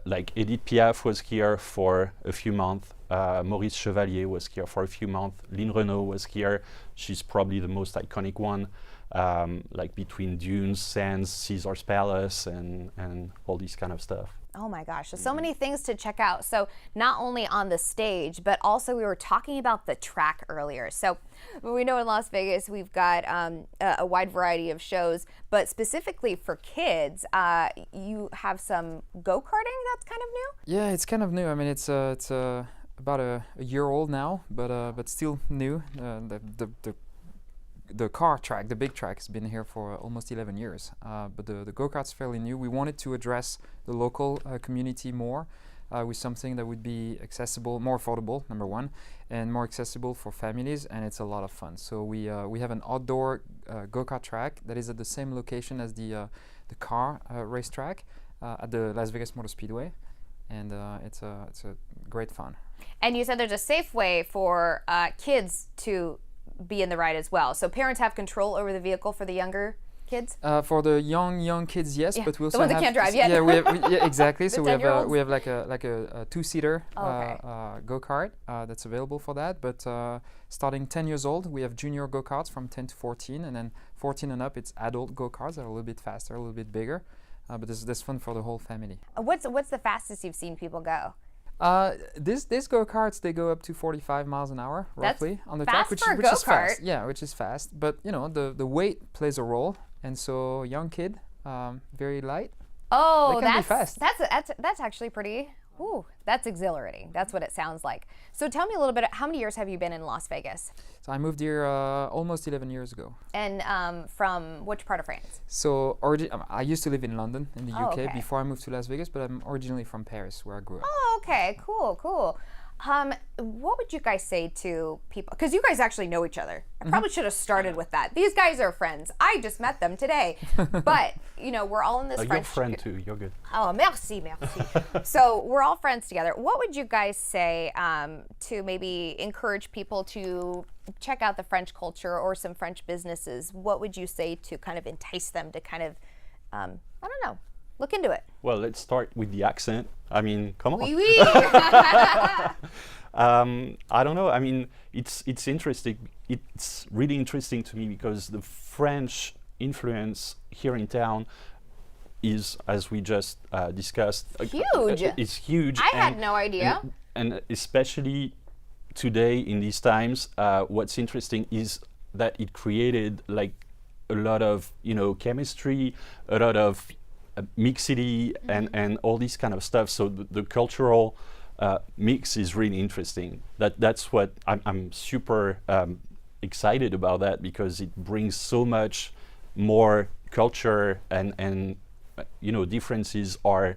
like Edith Piaf was here for a few months. Maurice Chevalier was here for a few months. Lynn Renaud was here. She's probably the most iconic one. Like between Dunes, Sands, Caesar's Palace, and all this kind of stuff. Oh my gosh, so many things to check out. So not only on the stage, but also we were talking about the track earlier. So we know in Las Vegas we've got a wide variety of shows, but specifically for kids, you have some go-karting that's kind of new? Yeah, it's kind of new. I mean, it's about a year old now, but still new. The car track, the big track, has been here for almost 11 years, but the go-kart's fairly new. We wanted to address the local community more with something that would be accessible, more affordable, number one, and more accessible for families, and it's a lot of fun. So we have an outdoor go-kart track that is at the same location as the car racetrack at the Las Vegas Motor Speedway, and it's a great fun. And you said there's a safe way for kids to be in the ride as well. So parents have control over the vehicle for the younger kids? For the young kids, yes, Yeah, but we also the ones that have can't drive yet. Yeah, yeah, exactly. The So 10-year-olds? we have like a two-seater Okay. go-kart that's available for that. But starting 10 years old, we have junior go-karts from 10 to 14, and then 14 and up, it's adult go-karts that are a little bit faster, a little bit bigger. But this fun for the whole family. What's the fastest you've seen people go? These go-karts, they go up to 45 miles an hour roughly on the track, fast for a which is go-kart. fast. Yeah, which is fast. But you know, the weight plays a role, and so young kid, very light. Oh, they can be fast. that's actually pretty. Ooh, that's exhilarating. That's what it sounds like. So tell me a little bit. How many years have you been in Las Vegas? So I moved here almost 11 years ago. And from which part of France? So I used to live in London in the UK okay. before I moved to Las Vegas, but I'm originally from Paris, where I grew up. Oh, okay, cool. What would you guys say to people? Because you guys actually know each other. I probably should have started with that. These guys are friends. I just met them today. But, you know, we're all in this French... You're friend too, you're good. Oh, merci. So we're all friends together. What would you guys say to maybe encourage people to check out the French culture or some French businesses? What would you say to kind of entice them to kind of, I don't know, look into it? Well, let's start with the accent. I mean, come on. Oui, oui. I don't know. I mean, it's interesting. It's really interesting to me because the French influence here in town is, as we just discussed, huge. It's huge. I had no idea. And especially today in these times, what's interesting is that it created like a lot of, you know, chemistry, a lot of mixity and all this kind of stuff. So the cultural mix is really interesting. That's what I'm super excited about, that because it brings so much more culture and you know, differences are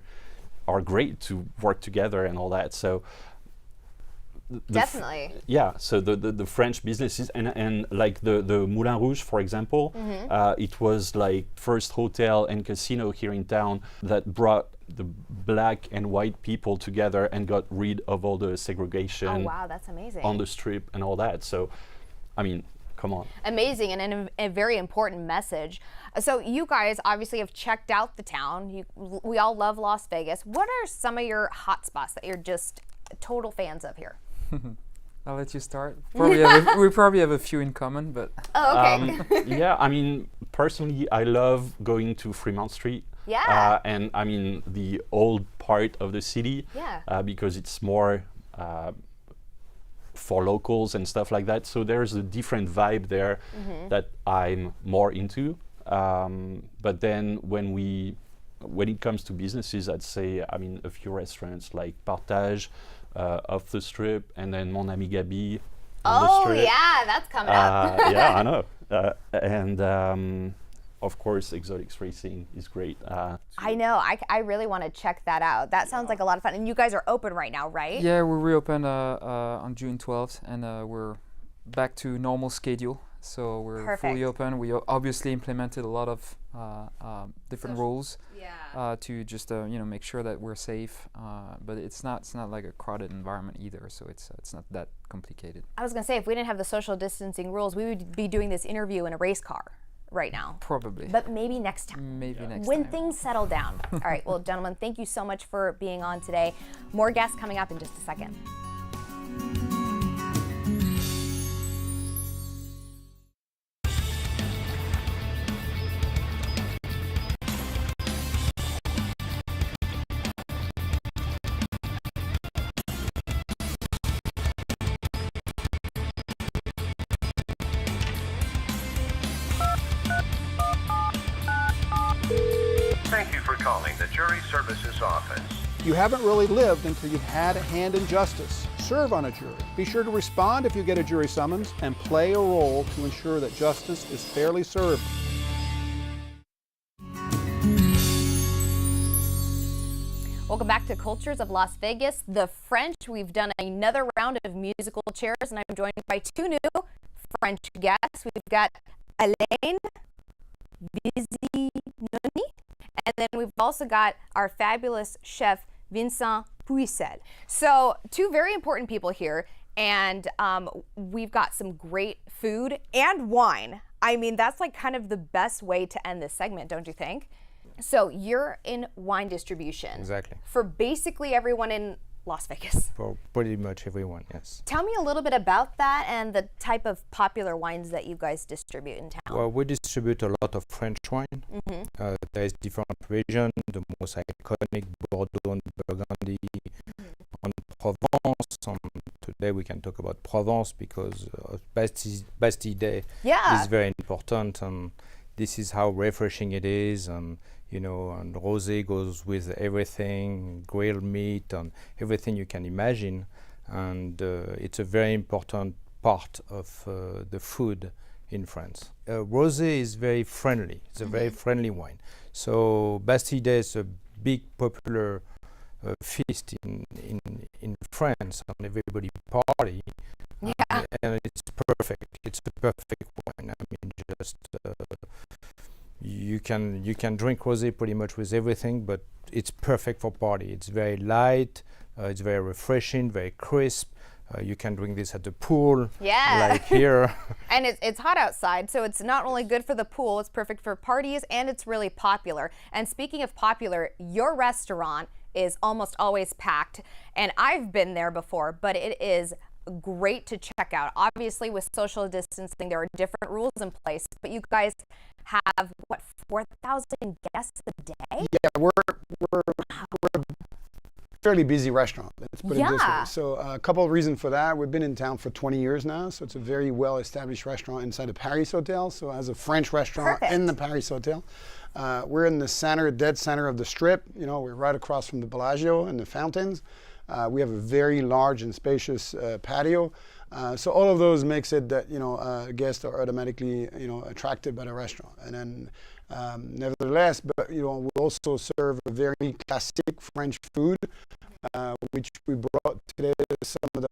great to work together and all that. So definitely. Yeah, so the French businesses and like the Moulin Rouge, for example, it was like first hotel and casino here in town that brought the black and white people together and got rid of all the segregation. Oh wow, that's amazing. On the strip and all that. So, I mean, come on. Amazing, and a very important message. So you guys obviously have checked out the town. We all love Las Vegas. What are some of your hot spots that you're just total fans of here? I'll let you start. We probably have a few in common, but... Oh, okay. Yeah, I mean, personally, I love going to Fremont Street. Yeah. And I mean, the old part of the city. Yeah. Because it's more for locals and stuff like that. So there's a different vibe there that I'm more into. But then when it comes to businesses, I'd say, I mean, a few restaurants like Partage, off the strip, and then Mon Ami Gabi on the strip. Oh yeah, that's coming up. Yeah, I know. And of course, Exotics Racing is great. I know. I really want to check that out. That sounds like a lot of fun. And you guys are open right now, right? Yeah, we reopened on June 12th, and we're back to normal schedule. So we're fully open. We obviously implemented a lot of different rules to just you know, make sure that we're safe. But it's not like a crowded environment either. So it's not that complicated. I was gonna say, if we didn't have the social distancing rules, we would be doing this interview in a race car right now. Probably. But maybe next time. Maybe next time. When things settle down. All right. Well, gentlemen, thank you so much for being on today. More guests coming up in just a second. Thank you for calling the Jury Services Office. You haven't really lived until you've had a hand in justice. Serve on a jury. Be sure to respond if you get a jury summons and play a role to ensure that justice is fairly served. Welcome back to Cultures of Las Vegas, the French. We've done another round of musical chairs, and I'm joined by two new French guests. We've got Alain Vizinoni, and then we've also got our fabulous chef, Vincent Puisel. So two very important people here, and we've got some great food and wine. I mean, that's like kind of the best way to end this segment, don't you think? So you're in wine distribution. Exactly. For basically everyone in Las Vegas. For pretty much everyone, yes. Tell me a little bit about that and the type of popular wines that you guys distribute in town. Well, we distribute a lot of French wine. There is different region, the most iconic Bordeaux and Burgundy, on Provence. Today we can talk about Provence because Bastille Day is very important, and this is how refreshing it is, and you know, and rosé goes with everything, grilled meat and everything you can imagine, and it's a very important part of the food in France. Rosé is very friendly. It's a very friendly wine. So Bastille Day is a big popular feast in France, and everybody party. Yeah. And it's perfect. It's a perfect wine. I mean, just you can drink rosé pretty much with everything, but it's perfect for party. It's very light. It's very refreshing, very crisp. You can drink this at the pool, like here. And it's hot outside, so it's not only good for the pool, it's perfect for parties, and it's really popular. And speaking of popular, your restaurant is almost always packed, and I've been there before, but it is great to check out. Obviously, with social distancing, there are different rules in place, but you guys have, what, 4,000 guests a day? Yeah, we're a fairly busy restaurant, let's put it this way. So a couple of reasons for that. We've been in town for 20 years now, so it's a very well-established restaurant inside the Paris Hotel. So as a French restaurant in the Paris Hotel, we're in the center, dead center of the Strip. You know, we're right across from the Bellagio and the fountains. We have a very large and spacious patio. So all of those makes it that, you know, guests are automatically, you know, attracted by the restaurant. And then nevertheless, but, you know, we also serve a very classic French food, which we brought today some of the